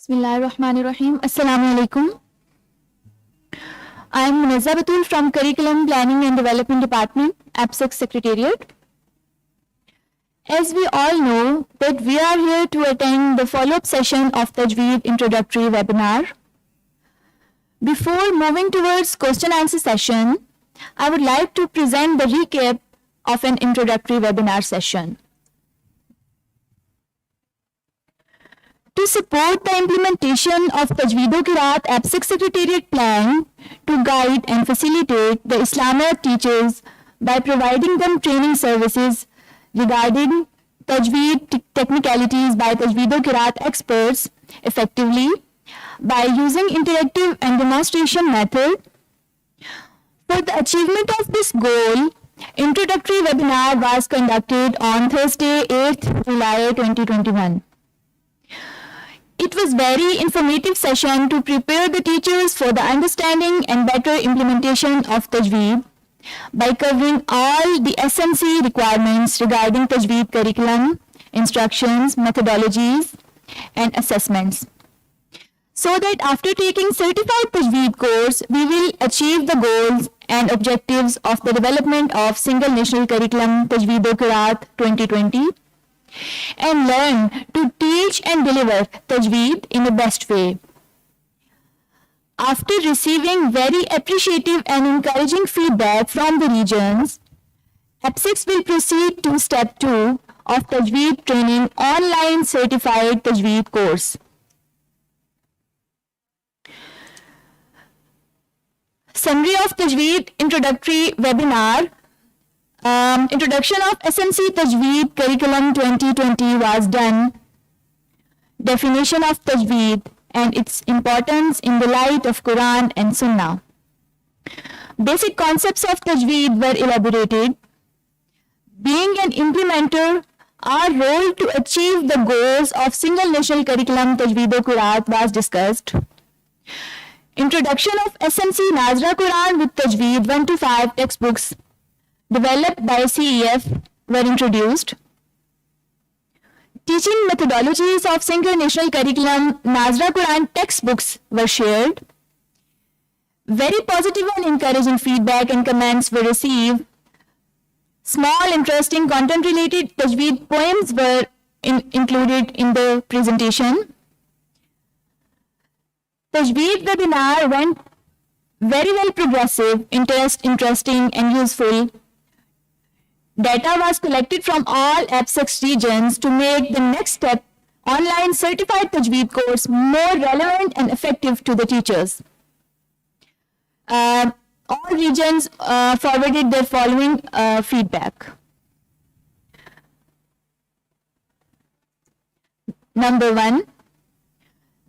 Bismillahirrahmanirrahim. Assalamu alaikum. I am Munazza Batul from Curriculum Planning and Development Department, APSEC Secretariat. As we all know that we are here to attend the follow-up session of Tajweed introductory webinar. Before moving towards question answer session, I would like to present the recap of an introductory webinar session. To support the implementation of Tajweed-o-Qiraat APSEC Secretariat plan to guide and facilitate the Islamiyat teachers by providing them training services regarding Tajweed technicalities by Tajweed-o-Qiraat experts effectively by using interactive and demonstration method. For the achievement of this goal, introductory webinar was conducted on Thursday, 8th July 2021. It was very informative session to prepare the teachers for the understanding and better implementation of Tajweed by covering all the SMC requirements regarding Tajweed curriculum, instructions, methodologies, and assessments. So that after taking certified Tajweed course, we will achieve the goals and objectives of the development of single national curriculum Tajweed-o-Qiraat 2020 and learn to teach and deliver Tajweed in the best way. After receiving very appreciative and encouraging feedback from the regions, APSEC will proceed to step 2 of Tajweed training online certified Tajweed course. Summary of Tajweed introductory webinar. Introduction of SMC Tajweed Curriculum 2020 was done. Definition of Tajweed and its importance in the light of Quran and Sunnah. Basic concepts of Tajweed were elaborated. Being an implementer, our role to achieve the goals of single national curriculum Tajweed-o-Qiraat was discussed. Introduction of SMC Nazra Quran with Tajweed 1 to 5 textbooks developed by CEF were introduced. Teaching methodologies of single national curriculum Nazra Quran textbooks were shared. Very positive and encouraging feedback and comments were received. Small interesting content related Tajweed poems were included in the presentation. Tajweed webinar went very well progressive, interesting and useful. Data was collected from all APSEC regions to make the next step online certified Tajweed course more relevant and effective to the teachers. All regions forwarded their following feedback. Number 1,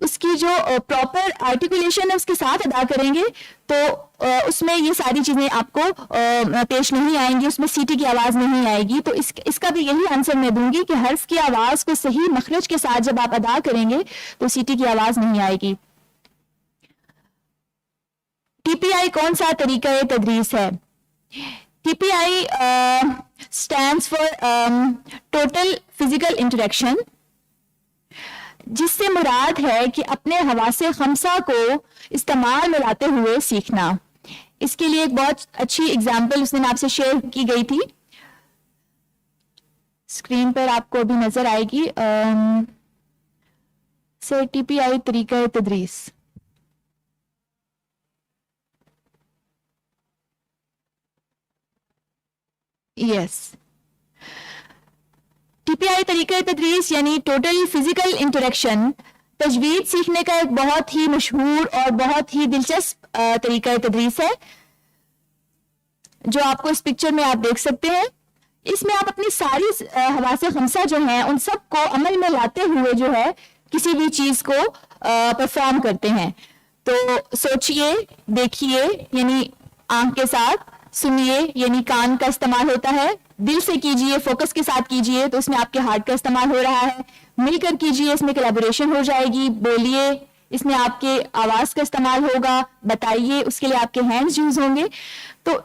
اس کی جو proper articulation ہے اس کے ساتھ ادا کریں گے تو اس میں یہ ساری چیزیں آپ کو پیش نہیں آئیں گی, اس میں سیٹی کی آواز نہیں آئے گی. تو اس کا بھی یہی آنسر میں دوں گی کہ حرف کی آواز کو صحیح مخرج کے ساتھ جب آپ ادا کریں گے تو سیٹی کی آواز نہیں آئے گی. ٹی پی آئی کون سا طریقہ تدریس ہے؟ T P I stands for total physical interaction, جس سے مراد ہے کہ اپنے حواس خمسہ کو استعمال میں لاتے ہوئے سیکھنا. اس کے لیے ایک بہت اچھی اگزامپل اس دن آپ سے شیئر کی گئی تھی, اسکرین پر آپ کو بھی نظر آئے گی. سے ٹی پی آئی طریقہ تدریس. یس, ٹی پی آئی طریقہ تدریس یعنی ٹوٹل فزیکل انٹریکشن تجوید سیکھنے کا ایک بہت ہی مشہور اور بہت ہی دلچسپ طریقہ تدریس ہے, جو آپ کو اس پکچر میں آپ دیکھ سکتے ہیں. اس میں آپ اپنی ساری حواس خمسہ جو ہیں ان سب کو عمل میں لاتے ہوئے جو ہے کسی بھی چیز کو پرفارم کرتے ہیں. تو سوچئے, دیکھیے یعنی آنکھ کے ساتھ, سنیے یعنی کان کا استعمال ہوتا ہے, دل سے کیجئے, فوکس کے ساتھ کیجئے تو اس میں آپ کے ہارٹ کا استعمال ہو رہا ہے, مل کر کیجئے اس میں کولیبوریشن ہو جائے گی, بولیے اس میں آپ کے آواز کا استعمال ہوگا, بتائیے اس کے لیے آپ کے ہینڈز یوز ہوں گے. تو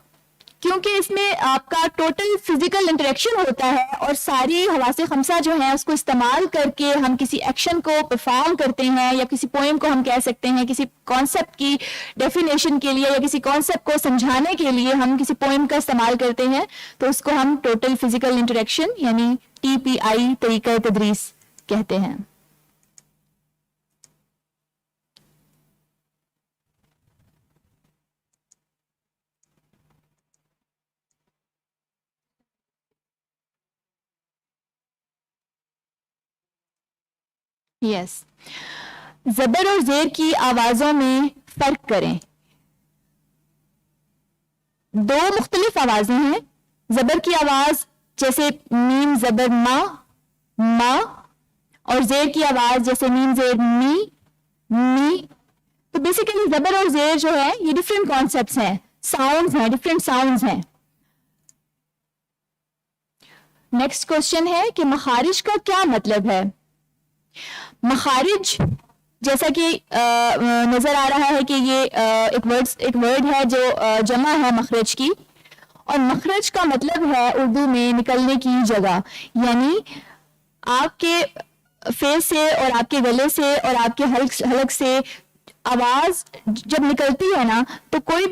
کیونکہ اس میں آپ کا ٹوٹل فزیکل انٹریکشن ہوتا ہے اور ساری حواس خمسہ جو ہیں اس کو استعمال کر کے ہم کسی ایکشن کو پرفارم کرتے ہیں, یا کسی پوئم کو ہم کہہ سکتے ہیں, کسی کانسیپٹ کی ڈیفینیشن کے لیے یا کسی کانسیپٹ کو سمجھانے کے لیے ہم کسی پوئم کا استعمال کرتے ہیں, تو اس کو ہم ٹوٹل فزیکل انٹریکشن یعنی ٹی پی آئی طریقہ تدریس کہتے ہیں. یس, زبر اور زیر کی آوازوں میں فرق کریں. دو مختلف آوازیں ہیں. زبر کی آواز جیسے میم زبر ما, اور زیر کی آواز جیسے میم زیر می. تو بیسیکلی زبر اور زیر جو ہے یہ ڈفرینٹ کانسیپٹس ہیں, ساؤنڈز ہیں, ڈفرینٹ ساؤنڈز ہیں. نیکسٹ کوشچن ہے کہ مخارج کا کیا مطلب ہے؟ مخارج جیسا کہ نظر آ رہا ہے کہ یہ ایک ورڈ ہے جو جمع ہے مخرج کی, اور مخرج کا مطلب ہے اردو میں نکلنے کی جگہ. یعنی آپ کے فیس سے اور آپ کے گلے سے اور آپ کے حلق سے آواز جب نکلتی ہے نا, تو کوئی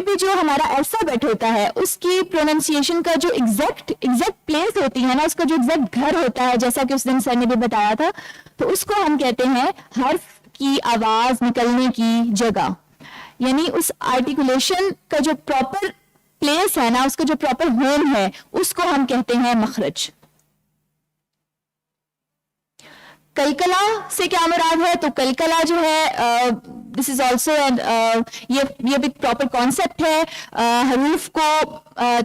بھی جو ہمارا الفابیٹ ہوتا ہے اس کی پروننسیشن کا جو ایگزیکٹ پلیس ہوتی ہے نا, اس کا جو ایگزیکٹ گھر ہوتا ہے, جیسا کہ اس دن سر نے بھی بتایا تھا, تو اس کو ہم کہتے ہیں حرف کی آواز نکلنے کی جگہ. یعنی اس آرٹیکولیشن کا جو پراپر پلیس ہے نا, اس کا جو پراپر ہوم ہے, اس کو ہم کہتے ہیں مخرج. کلکلا سے کیا مراد ہے؟ تو کلکلا جو ہے دس از آلسو یہ بھی پراپر کانسیپٹ ہے. حروف کو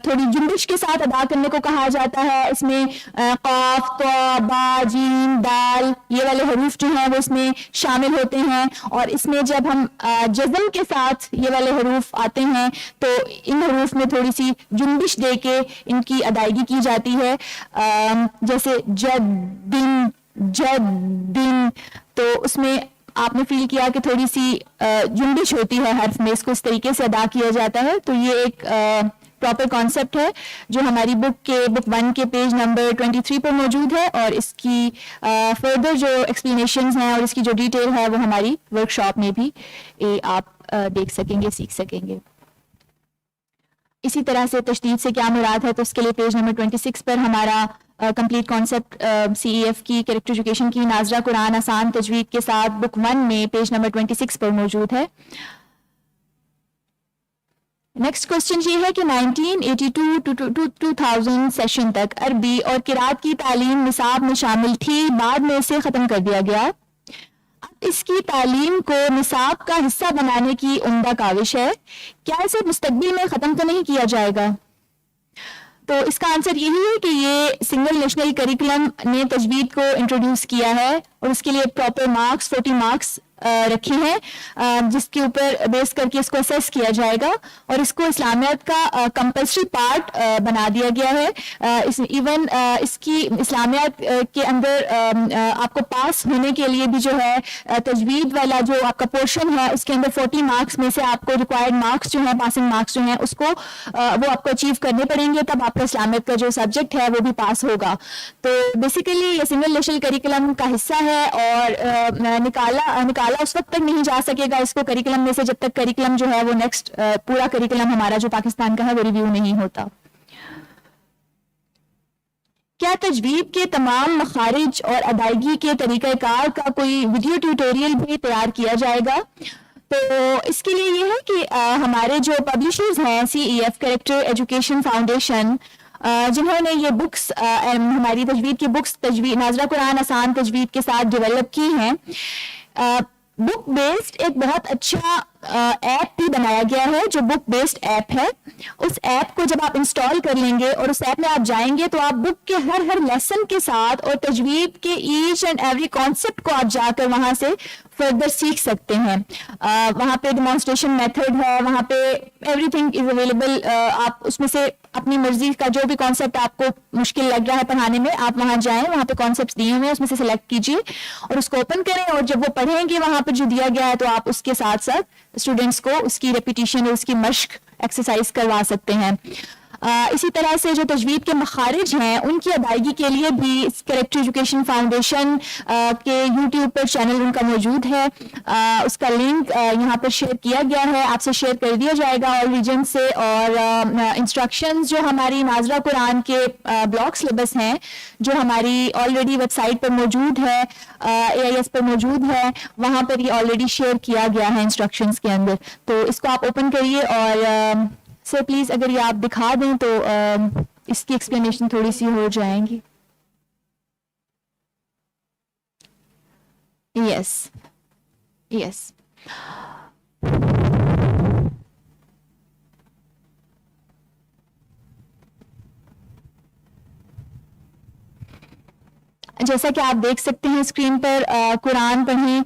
تھوڑی جنبش کے ساتھ ادا کرنے کو کہا جاتا ہے. اس میں قاف, طا, با, جیم, دال یہ والے حروف جو ہیں وہ اس میں شامل ہوتے ہیں, اور اس میں جب ہم جزم کے ساتھ یہ والے حروف آتے ہیں تو ان حروف میں تھوڑی سی جنبش دے کے ان کی ادائیگی کی جاتی ہے. جیسے جد دن, تو اس میں آپ نے فیل کیا کہ تھوڑی سی جنبش ہوتی ہے حرف میں, اس کو اس طریقے سے ادا کیا جاتا ہے. تو یہ ایک پراپر کانسیپٹ ہے جو ہماری بک 1 کے پیج نمبر 23 پر موجود ہے, اور اس کی فردر جو ایکسپلینیشنز ہیں اور اس کی جو ڈیٹیل ہے وہ ہماری ورکشاپ میں بھی آپ دیکھ سکیں گے, سیکھ سکیں گے. اسی طرح سے تشدید سے کیا مراد ہے, تو اس کے لیے پیج نمبر 26 پر ہمارا complete concept C E F کی کریکٹر ایجوکیشن کی ناظرہ قرآن آسان تجوید کے ساتھ بک 1 میں پیج نمبر 26 پر موجود ہے. نیکسٹ کوشچن یہ ہے کہ 1982 to 2000 سیشن تک عربی اور قرات کی تعلیم نصاب میں شامل تھی, بعد میں اسے ختم کر دیا گیا. اب اس کی تعلیم کو نصاب کا حصہ بنانے کی عمدہ کاوش ہے, کیا اسے مستقبل میں ختم تو نہیں کیا جائے گا؟ تو اس کا آنسر یہی ہے کہ یہ سنگل نیشنل کریکولم نے تجوید کو انٹروڈیوس کیا ہے اور اس کے لیے پراپر مارکس 40 مارکس رکھے ہیں جس کے اوپر بیس کر کے اس کو اسیس کیا جائے گا اور اس کو اسلامیات کا کمپلسری پارٹ بنا دیا گیا ہے. ایون اس کی اسلامیات کے اندر آپ کو پاس ہونے کے لیے بھی جو ہے تجوید والا جو آپ کا پورشن ہے اس کے اندر 40 مارکس میں سے آپ کو ریکوائرڈ مارکس جو ہیں پاسنگ مارکس جو ہیں اس کو وہ آپ کو اچیو کرنے پڑیں گے, تب آپ کا اسلامیات کا جو سبجیکٹ ہے وہ بھی پاس ہوگا. تو بیسیکلی یہ سنگل نیشنل کریکولم کا حصہ ہے اور نکالا اس وقت تک نہیں جا سکے گا اس کو کریکولم میں سے جب تک کریکولم جو ہے وہ نیکسٹ پورا کریکولم ہمارا جو پاکستان کا ہے وہ ریویو نہیں ہوتا. کیا تجوید کے تمام مخارج اور ادائیگی کے طریقہ کار کا کوئی ویڈیو ٹیوٹوریل بھی تیار کیا جائے گا؟ تو اس کے لیے یہ ہے کہ ہمارے جو پبلشرز ہیں CEF کریکٹر ایجوکیشن فاؤنڈیشن جنہوں نے یہ بکس ہماری تجوید کی بکس ناظرہ قرآن آسان تجوید کے ساتھ ڈیولپ کی ہیں, بک بیسڈ ایک بہت اچھا ایپ بھی بنایا گیا ہے جو بک بیسڈ ایپ ہے. اس ایپ کو جب آپ انسٹال کر لیں گے اور اس ایپ میں آپ جائیں گے تو آپ بک کے ہر لیسن کے ساتھ اور تجوید کے ایچ اینڈ ایوری کانسیپٹ کو آپ جا کر وہاں سے فردر سیکھ سکتے ہیں. وہاں پہ ڈیمانسٹریشن میتھڈ ہے, وہاں پہ ایوری تھنگ از اویلیبل. آپ اس میں سے اپنی مرضی کا جو بھی کانسیپٹ آپ کو مشکل لگ رہا ہے پڑھانے میں آپ وہاں جائیں, وہاں پہ کانسیپٹس دیے ہوئے ہیں اس میں سے سلیکٹ کیجیے اور اس کو اوپن کریں اور جب وہ پڑھیں گے وہاں پہ جو دیا گیا ہے تو آپ اس کے ساتھ ساتھ اسٹوڈینٹس کو اس کی ریپیٹیشن اور اس کی مشق ایکسرسائز کروا سکتے ہیں. اسی طرح سے جو تجوید کے مخارج ہیں ان کی ادائیگی کے لیے بھی کریکٹر ایجوکیشن فاؤنڈیشن کے یوٹیوب پر چینل ان کا موجود ہے. اس کا لنک یہاں پر شیئر کیا گیا ہے, آپ سے شیئر کر دیا جائے گا اور ریجن سے. اور انسٹرکشنز جو ہماری ناظرہ قرآن کے بلاک سلیبس ہیں جو ہماری آلریڈی ویب سائٹ پر موجود ہے, AIS پر موجود ہے, وہاں پر یہ آلریڈی شیئر کیا گیا ہے انسٹرکشنز کے اندر. تو اس کو آپ اوپن کریے اور سر پلیز اگر یہ آپ دکھا دیں تو اس کی ایکسپلینیشن تھوڑی سی ہو جائیں گی. یس جیسا کہ آپ دیکھ سکتے ہیں اسکرین پر قرآن پڑھیں,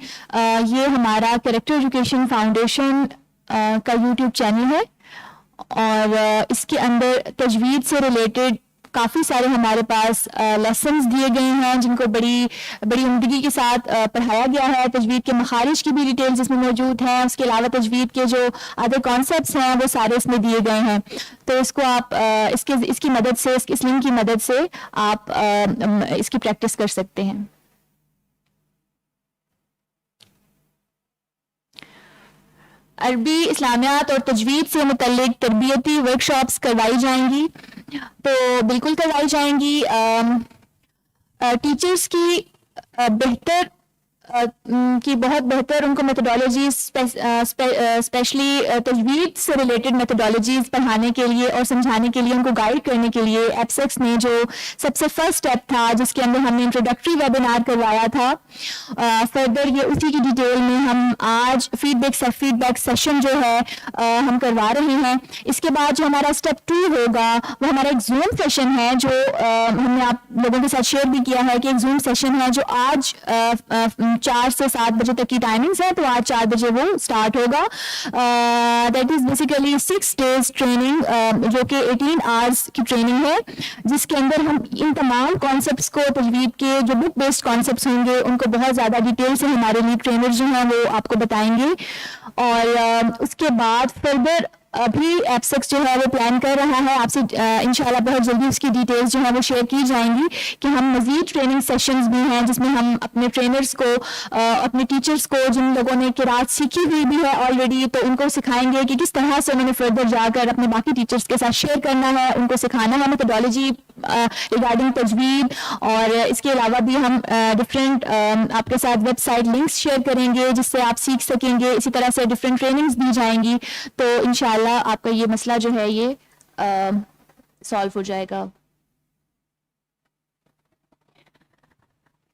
یہ ہمارا کریکٹر ایجوکیشن فاؤنڈیشن کا یوٹیوب چینل ہے اور اس کے اندر تجوید سے ریلیٹڈ کافی سارے ہمارے پاس لیسنز دیے گئے ہیں جن کو بڑی عمدگی کے ساتھ پڑھایا گیا ہے. تجوید کے مخارج کی بھی ڈیٹیلز اس میں موجود ہیں, اس کے علاوہ تجوید کے جو ادر کانسیپٹس ہیں وہ سارے اس میں دیے گئے ہیں. تو اس کو آپ اس کی مدد سے اس لنک کی مدد سے آپ اس کی پریکٹس کر سکتے ہیں. عربی اسلامیات اور تجوید سے متعلق تربیتی ورکشاپس کروائی جائیں گی. تو بالکل کروائی جائیں گی. ٹیچرز کی بہت بہتر ان کو میتھڈالوجیز اسپیشلی تجوید سے ریلیٹڈ میتھڈالوجیز پڑھانے کے لیے اور سمجھانے کے لیے ان کو گائیڈ کرنے کے لیے ایپسیکس نے جو سب سے فرسٹ اسٹیپ تھا جس کے اندر ہم نے انٹروڈکٹری ویبینار کروایا تھا, فردر یہ اسی کی ڈیٹیل میں ہم آج فیڈ بیک سیشن جو ہے ہم کروا رہے ہیں. اس کے بعد جو ہمارا اسٹیپ 2 ہوگا وہ ہمارا ایک زوم سیشن ہے جو ہم نے آپ لوگوں کے ساتھ شیئر بھی کیا ہے کہ ایک زوم سیشن ہے جو آج 4 سے 7 بجے تک کی ٹائمنگز ہے. تو آج 4 بجے وہ سٹارٹ ہوگا. That is basically 6 days training جو کہ 18 hours کی ٹریننگ ہے جس کے اندر ہم ان تمام کانسیپٹس کو تجوید کے جو بک بیسڈ کانسیپٹس ہوں گے ان کو بہت زیادہ ڈیٹیل سے ہمارے لیے ٹرینر جو ہیں وہ آپ کو بتائیں گے. اور اس کے بعد فردر ابھی ایپسیکس جو ہے وہ پلان کر رہا ہے, آپ سے انشاءاللہ بہت جلدی اس کی ڈیٹیلز جو ہے وہ شیئر کی جائیں گی کہ ہم مزید ٹریننگ سیشنز بھی ہیں جس میں ہم اپنے ٹرینرز کو اپنے ٹیچرز کو جن لوگوں نے قرات سیکھی ہوئی بھی ہے آلریڈی تو ان کو سکھائیں گے کہ کس طرح سے انہوں نے فردر جا کر اپنے باقی ٹیچرز کے ساتھ شیئر کرنا ہے, ان کو سکھانا ہے میتھڈالوجی ریگارڈنگ تجوید. اور اس کے علاوہ بھی ہم ڈفرینٹ آپ کے ساتھ ویب سائٹ لنکس شیئر کریں گے جس سے آپ سیکھ سکیں گے. اسی طرح سے ڈفرینٹ ٹریننگز دی جائیں گی. تو انشاءاللہ آپ کا یہ مسئلہ جو ہے یہ سالو ہو جائے گا.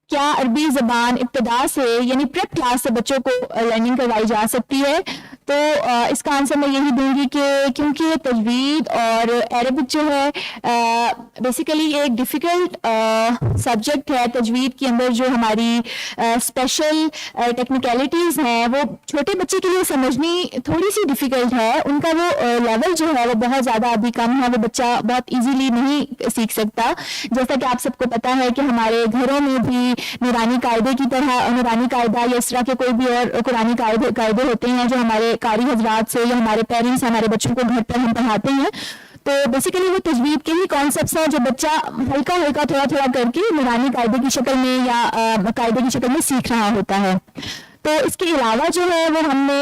کیا عربی زبان ابتدا سے یعنی پریپ کلاس سے بچوں کو لرننگ کروائی جا سکتی ہے؟ تو اس کا آنسر میں یہی دوں گی کہ کیونکہ تجوید اور عربک جو ہے بیسیکلی ایک ڈیفیکلٹ سبجیکٹ ہے. تجوید کے اندر جو ہماری اسپیشل ٹیکنیکلٹیز ہیں وہ چھوٹے بچے کے لیے سمجھنی تھوڑی سی ڈیفیکلٹ ہے. ان کا وہ لیول جو ہے وہ بہت زیادہ ابھی کم ہے, وہ بچہ بہت ایزیلی نہیں سیکھ سکتا. جیسا کہ آپ سب کو پتہ ہے کہ ہمارے گھروں میں بھی نورانی قاعدے کی طرح نورانی قاعدہ یا اس طرح کے کوئی بھی اور قرآنی قاعدے ہوتے ہیں جو ہمارے قاری حضرات سے یا ہمارے پیرنٹس ہمارے بچوں کو گھر پر ہم پڑھاتے ہیں. تو بیسیکلی وہ تجوید کے ہی کانسیپٹس ہیں جو بچہ ہلکا ہلکا تھوڑا تھوڑا کر کے نورانی قاعدے کی شکل میں یا قاعدے کی شکل میں سیکھ رہا ہوتا ہے. تو اس کے علاوہ جو ہے وہ ہم نے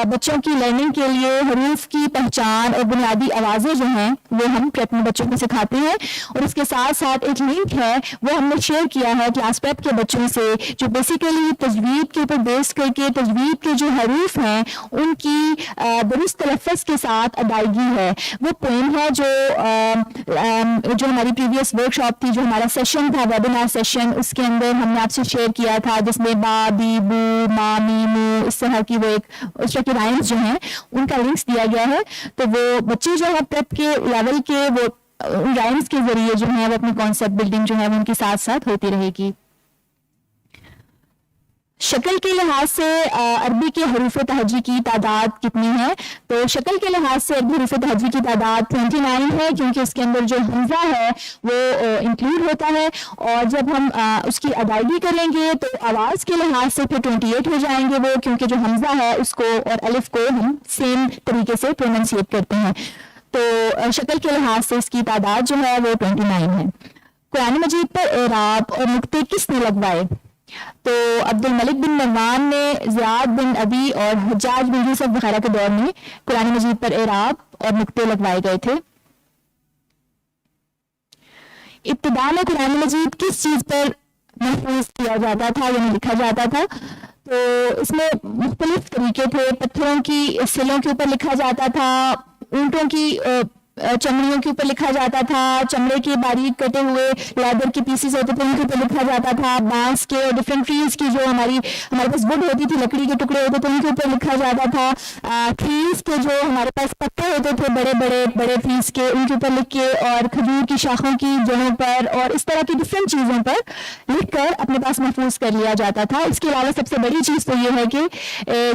بچوں کی لرننگ کے لیے حروف کی پہچان اور بنیادی آوازیں جو ہیں وہ ہم اپنے بچوں کو سکھاتے ہیں. اور اس کے ساتھ ساتھ ایک لنک ہے وہ ہم نے شیئر کیا ہے کلاس پیپ کے بچوں سے, جو بیسیکلی تجوید کے اوپر بیس کر کے تجوید کے جو حروف ہیں ان کی درست تلفظ کے ساتھ ادائیگی ہے. وہ پوئم ہے جو ہماری پریویس ورک شاپ تھی, جو ہمارا سیشن تھا ویبینار سیشن, اس کے اندر ہم نے آپ سے شیئر کیا تھا, جس میں با بی بو ما می مو اس طرح کی وہ ایک اس طرح کی رائمز جو ہیں ان کا لنکس دیا گیا ہے. تو وہ بچے جو ہے پریپ کے لیول کے وہ رائمز کے ذریعے جو ہیں وہ اپنی کانسیپٹ بلڈنگ جو ہے وہ ان کے ساتھ ساتھ ہوتی رہے گی. شکل کے لحاظ سے عربی کے حروف تہجی کی تعداد کتنی ہے؟ تو شکل کے لحاظ سے عربی حروف تہجی کی تعداد 29 ہے, کیونکہ اس کے اندر جو حمزہ ہے وہ انکلوڈ ہوتا ہے. اور جب ہم اس کی ادائیگی کریں گے تو آواز کے لحاظ سے پھر 28 ہو جائیں گے وہ, کیونکہ جو حمزہ ہے اس کو اور الف کو ہم سیم طریقے سے پروننسیٹ کرتے ہیں. تو شکل کے لحاظ سے اس کی تعداد جو ہے وہ 29 ہے. قرآن مجید پر اعراب اور نقطے کس نے لگوائے؟ تو عبد الملک بن مروان نے زیاد بن ابی اور حجاج بن یوسف وغیرہ کے دور میں قرآن مجید پر اعراب اور نقطے لگوائے گئے تھے. ابتدا میں قرآن مجید کس چیز پر محفوظ کیا جاتا تھا یعنی لکھا جاتا تھا؟ تو اس میں مختلف طریقے تھے. پتھروں کی سلوں کے اوپر لکھا جاتا تھا, اونٹوں کی چمڑیوں کے اوپر لکھا جاتا تھا, چمڑے کے باریک کٹے ہوئے لیدر کے پیسز ہوتے تھے ان کے اوپر لکھا جاتا تھا, بانس کے اور ڈفرینٹ ٹریز کی جو ہمارے پاس وڈ ہوتی تھی, لکڑی کے ٹکڑے ہوتے تھے ان کے اوپر لکھا جاتا تھا. ٹریز کے جو ہمارے پاس پتے ہوتے تھے بڑے ٹریز کے ان کے اوپر لکھ کے, اور کھجور کی شاخوں کی جڑوں پر اور اس طرح کی ڈفرینٹ چیزوں پر لکھ کر اپنے پاس محفوظ کر لیا جاتا تھا. اس کے علاوہ سب سے بڑی چیز تو یہ ہے کہ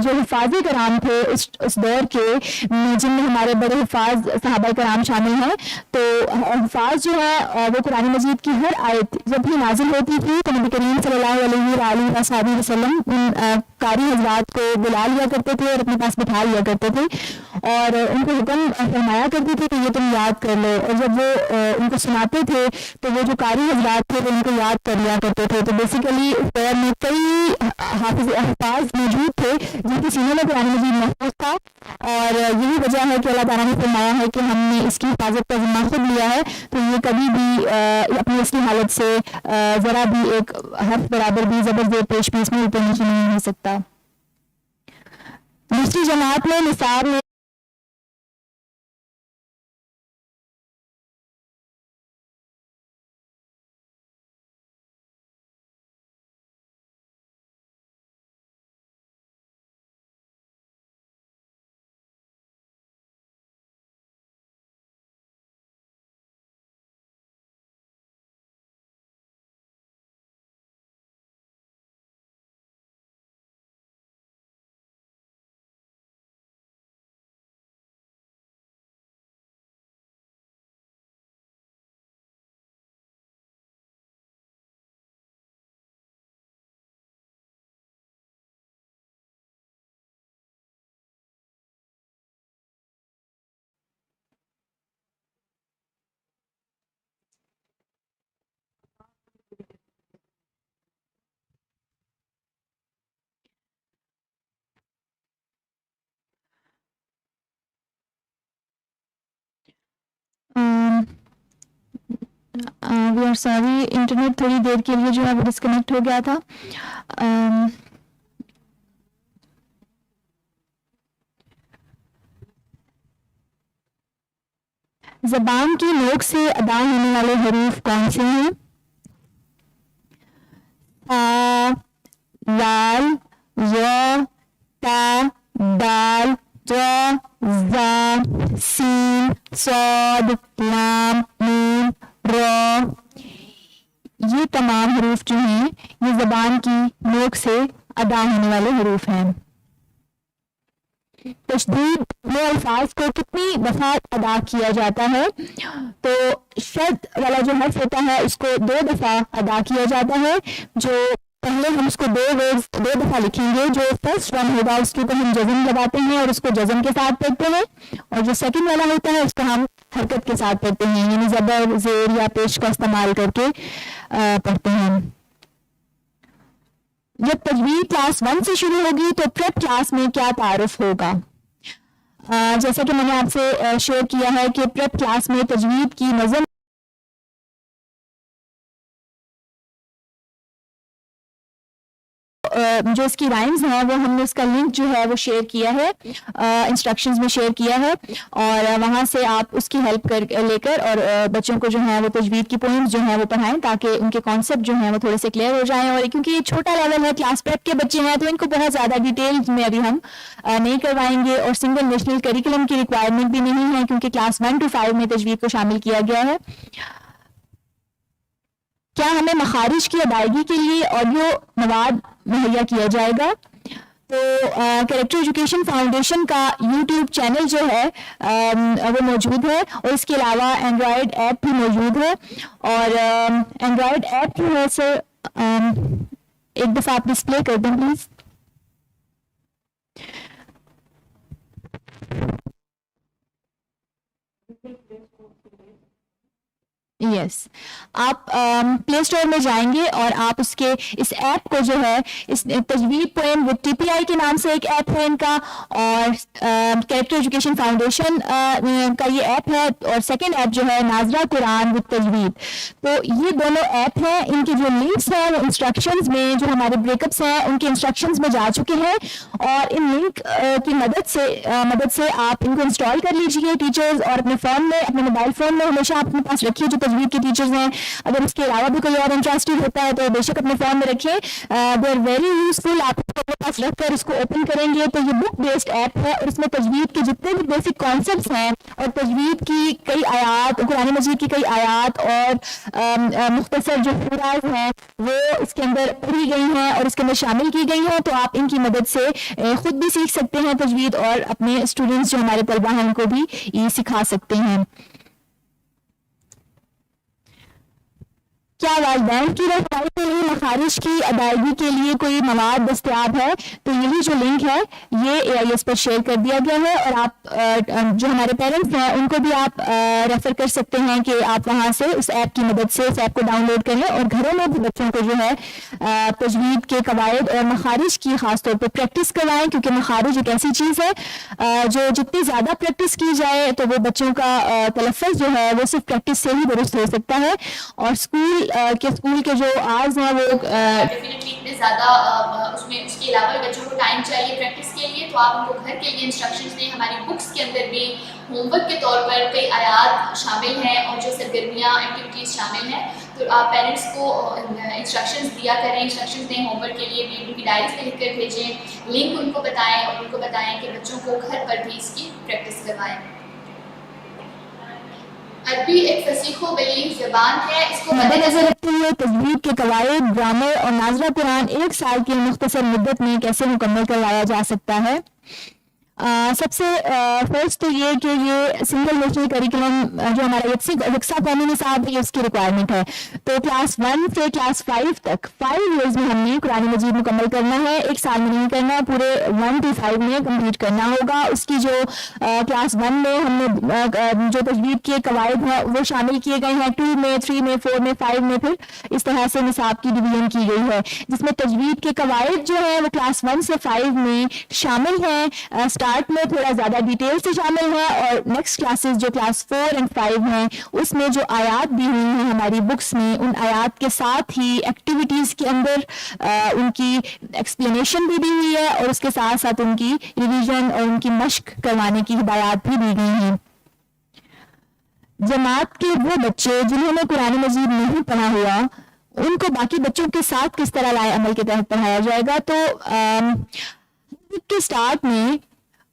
جو حفاظ کرام تھے اس دور کے, جن میں ہمارے بڑے حفاظ صحابہ کرام شامل ہیں, تو حفاظ جو ہے وہ قرآن مجید کی ہر آیت جب بھی نازل ہوتی تھی تو نبی کریم صلی اللہ علیہ وسلم ان قاری حضرات کو بلا لیا کرتے تھے اور اپنے پاس بٹھا لیا کرتے تھے اور ان کو حکم فرمایا کرتے تھے کہ یہ تم یاد کر لو. اور جب وہ ان کو سناتے تھے تو وہ جو قاری حضرات تھے وہ ان کو یاد کر لیا کرتے تھے. تو بیسیکلی اس دور میں کئی حفاظ موجود تھے جن کے سینے میں قرآن مجید محفوظ تھا, اور یہی وجہ ہے کہ اللہ تعالیٰ نے فرمایا ہے کہ ہم نے اس کی حفاظت کا ذمہ خود لیا ہے, تو یہ کبھی بھی اپنی اصلی حالت سے ذرا بھی ایک حرف برابر بھی زبر زیر پیش بھی اس میں اوپر نیچے نہیں ہو سکتا. دوسری جماعت میں نصاب میں وی آر سوری انٹرنیٹ تھوڑی دیر کے لیے جو ہے وہ ڈسکنیکٹ ہو گیا تھا. زبان کی نوک سے ادا ہونے والے حروف کون سے ہیں؟ زال ظ تا دال زا سین صاد لام میم را، یہ تمام حروف جو ہیں یہ زبان کی نوک سے ادا ہونے والے حروف ہیں. تشدید میں الفاظ کو کتنی دفعہ ادا کیا جاتا ہے؟ تو شد والا جو حرف ہوتا ہے اس کو 2 دفعہ ادا کیا جاتا ہے. جو پہلے ہم اس کو 2 دفعہ لکھیں گے. جو فرسٹ ون ہوگا اس کے اوپر ہم جزم لگاتے ہیں اور اس کو جزم کے ساتھ پڑھتے ہیں، اور جو سیکنڈ والا ہوتا ہے اس کو ہم حرکت کے ساتھ پڑھتے ہیں، یعنی زبر زیر یا پیش کا استعمال کر کے پڑھتے ہیں. جب تجوید کلاس 1 سے شروع ہوگی تو پریپ کلاس میں کیا تعارف ہوگا؟ جیسا کہ میں نے آپ سے شیئر کیا ہے کہ پریپ کلاس میں تجوید کی نظم جو اس کی رائمز ہیں وہ ہم نے اس کا لنک جو ہے وہ شیئر کیا ہے، انسٹرکشنز میں شیئر کیا ہے، اور وہاں سے آپ اس کی ہیلپ لے کر اور بچوں کو جو ہے وہ تجوید کی پوئمز جو ہیں وہ پڑھائیں تاکہ ان کے کانسیپٹ جو ہیں وہ تھوڑے سے کلیئر ہو جائیں. اور کیونکہ یہ چھوٹا لیول ہے، کلاس پریپ کے بچے ہیں، تو ان کو بہت زیادہ ڈیٹیلز میں ابھی ہم نہیں کروائیں گے، اور سنگل نیشنل کریکولم کی ریکوائرمنٹ بھی نہیں ہے کیونکہ کلاس 1 to 5 میں تجوید کو شامل کیا گیا ہے. کیا ہمیں مخارج کی ادائیگی کے لیے آڈیو مواد مہیا کیا جائے گا؟ تو کریکٹر ایجوکیشن فاؤنڈیشن کا یوٹیوب چینل جو ہے وہ موجود ہے، اور اس کے علاوہ اینڈرائڈ ایپ بھی موجود ہے. اور اینڈرائڈ ایپ جو ہے سر ایک دفعہ آپ ڈسپلے کر دیں پلیز. یس، آپ پلے اسٹور میں جائیں گے اور آپ اس ایپ کو جو ہے اس تجوید پوئم وتھ TPI کے نام سے ایک ایپ ہے ان کا، اور کریکٹر ایجوکیشن فاؤنڈیشن کا یہ ایپ ہے، اور سیکنڈ ایپ جو ہے ناظرہ قرآن وتھ تجوید. تو یہ دونوں ایپ ہیں، ان کے جو لنکس ہیں وہ انسٹرکشنز میں جو ہمارے بریک اپس ہیں ان کے انسٹرکشنز میں جا چکے ہیں، اور ان لنک کی مدد سے آپ ان کو انسٹال کر لیجیے ٹیچرز، اور اپنے فون میں، اپنے موبائل فون میں ہمیشہ اپنے پاس رکھیے. جو تجوید کے ٹیچرز ہیں، اگر اس کے علاوہ بھی کوئی اور انٹرسٹڈ ہوتا ہے تو بے شک اپنے فون میں رکھیں. They are very useful. آپ اپنے پاس رکھ کر اس کو اوپن کریں گے تو یہ بک بیسڈ ایپ ہے، اور اس میں تجوید کے جتنے بھی بیسک کانسیپٹس ہیں اور تجوید کی کئی آیات، قرآن مجید کی کئی آیات اور مختصر جو سورات ہیں وہ اس کے اندر پڑھی گئی ہیں اور اس کے اندر شامل کی گئی ہیں. تو آپ ان کی مدد سے خود بھی سیکھ سکتے ہیں تجوید، اور اپنے اسٹوڈنٹس جو ہمارے طلبہ ہیں ان کو بھی یہ سکھا سکتے ہیں. کیا والدین کی رہنمائی کے لیے مخارج کی ادائیگی کے لیے کوئی مواد دستیاب ہے؟ تو یہی جو لنک ہے یہ AIS پر شیئر کر دیا گیا ہے، اور آپ جو ہمارے پیرنٹس ہیں ان کو بھی آپ ریفر کر سکتے ہیں کہ آپ وہاں سے اس ایپ کی مدد سے اس ایپ کو ڈاؤن لوڈ کریں، اور گھروں میں بھی بچوں کو جو ہے تجوید کے قواعد اور مخارج کی خاص طور پر پریکٹس کروائیں، کیونکہ مخارج ایک ایسی چیز ہے جو جتنی زیادہ پریکٹس کی جائے تو وہ بچوں کا تلفظ جو ہے وہ صرف پریکٹس سے ہی درست ہو سکتا ہے. اور اسکول کے جو آرز ہیں وہ ڈیفینیٹلی اتنے زیادہ اس کے علاوہ بچوں کو ٹائم چاہیے پریکٹس کے لیے، تو آپ ان کو گھر کے لیے انسٹرکشنز دیں. ہماری بکس کے اندر بھی ہوم ورک کے طور پر کئی آیات شامل ہیں اور جو سرگرمیاں ایکٹیویٹیز شامل ہیں، تو آپ پیرنٹس کو انسٹرکشنز دیا کریں، انسٹرکشنز دیں ہوم ورک کے لیے بھی. ان کی ڈائریز میں لکھ کر بھیجیں، لنک ان کو بتائیں، اور ان کو بتائیں کہ بچوں کو گھر پر بھی اس کی پریکٹس کروائیں. عربی ایک فصیح و بلیغ زبان ہے، اس کو مد نظر رکھتے ہوئے تجوید کے قواعد، گرامر اور ناظرہ قرآن 1 سال کی مختصر مدت میں کیسے مکمل کروایا جا سکتا ہے؟ سب سے فرسٹ تو یہ کہ یہ سنگل نیشنل کریکولم جو ہمارا یکساں قومی نصاب ہے اس کی ریکوائرمنٹ ہے. تو کلاس 1 سے کلاس 5 تک 5 ایئرز میں ہم نے قرآن مجید مکمل کرنا ہے، 1 سال میں نہیں کرنا، پورے 1 to 5 میں کمپلیٹ کرنا ہوگا. اس کی جو کلاس 1 میں ہم نے جو تجوید کے قواعد ہیں وہ شامل کیے گئے ہیں، 2 میں 3 میں 4 میں 5 میں پھر اس طرح سے نصاب کی ڈویژن کی گئی ہے، جس میں تجوید کے قواعد جو ہیں وہ کلاس 1 سے 5 میں شامل ہیں. اسٹارٹ میں تھوڑا زیادہ ڈیٹیل سے شامل ہے، اور نیکسٹ کلاسز جو کلاس 4 and 5 ہیں اس میں جو آیات دی ہوئی ہیں ہماری بکس میں، ان آیات کے ساتھ ہی ایکٹیویٹیز کے اندر ان کی ایکسپلینیشن بھی دی ہوئی ہے، اور اس کے ساتھ ساتھ ان کی ریویژن اور ان کی مشق کروانے کی ہدایات بھی دی گئی ہیں. جماعت کے وہ بچے جنہوں نے قرآن مجید نہیں پڑھا ہوا ان کو باقی بچوں کے ساتھ کس طرح لائے عمل کے تحت پڑھایا جائے گا؟ تو کے سٹارٹ میں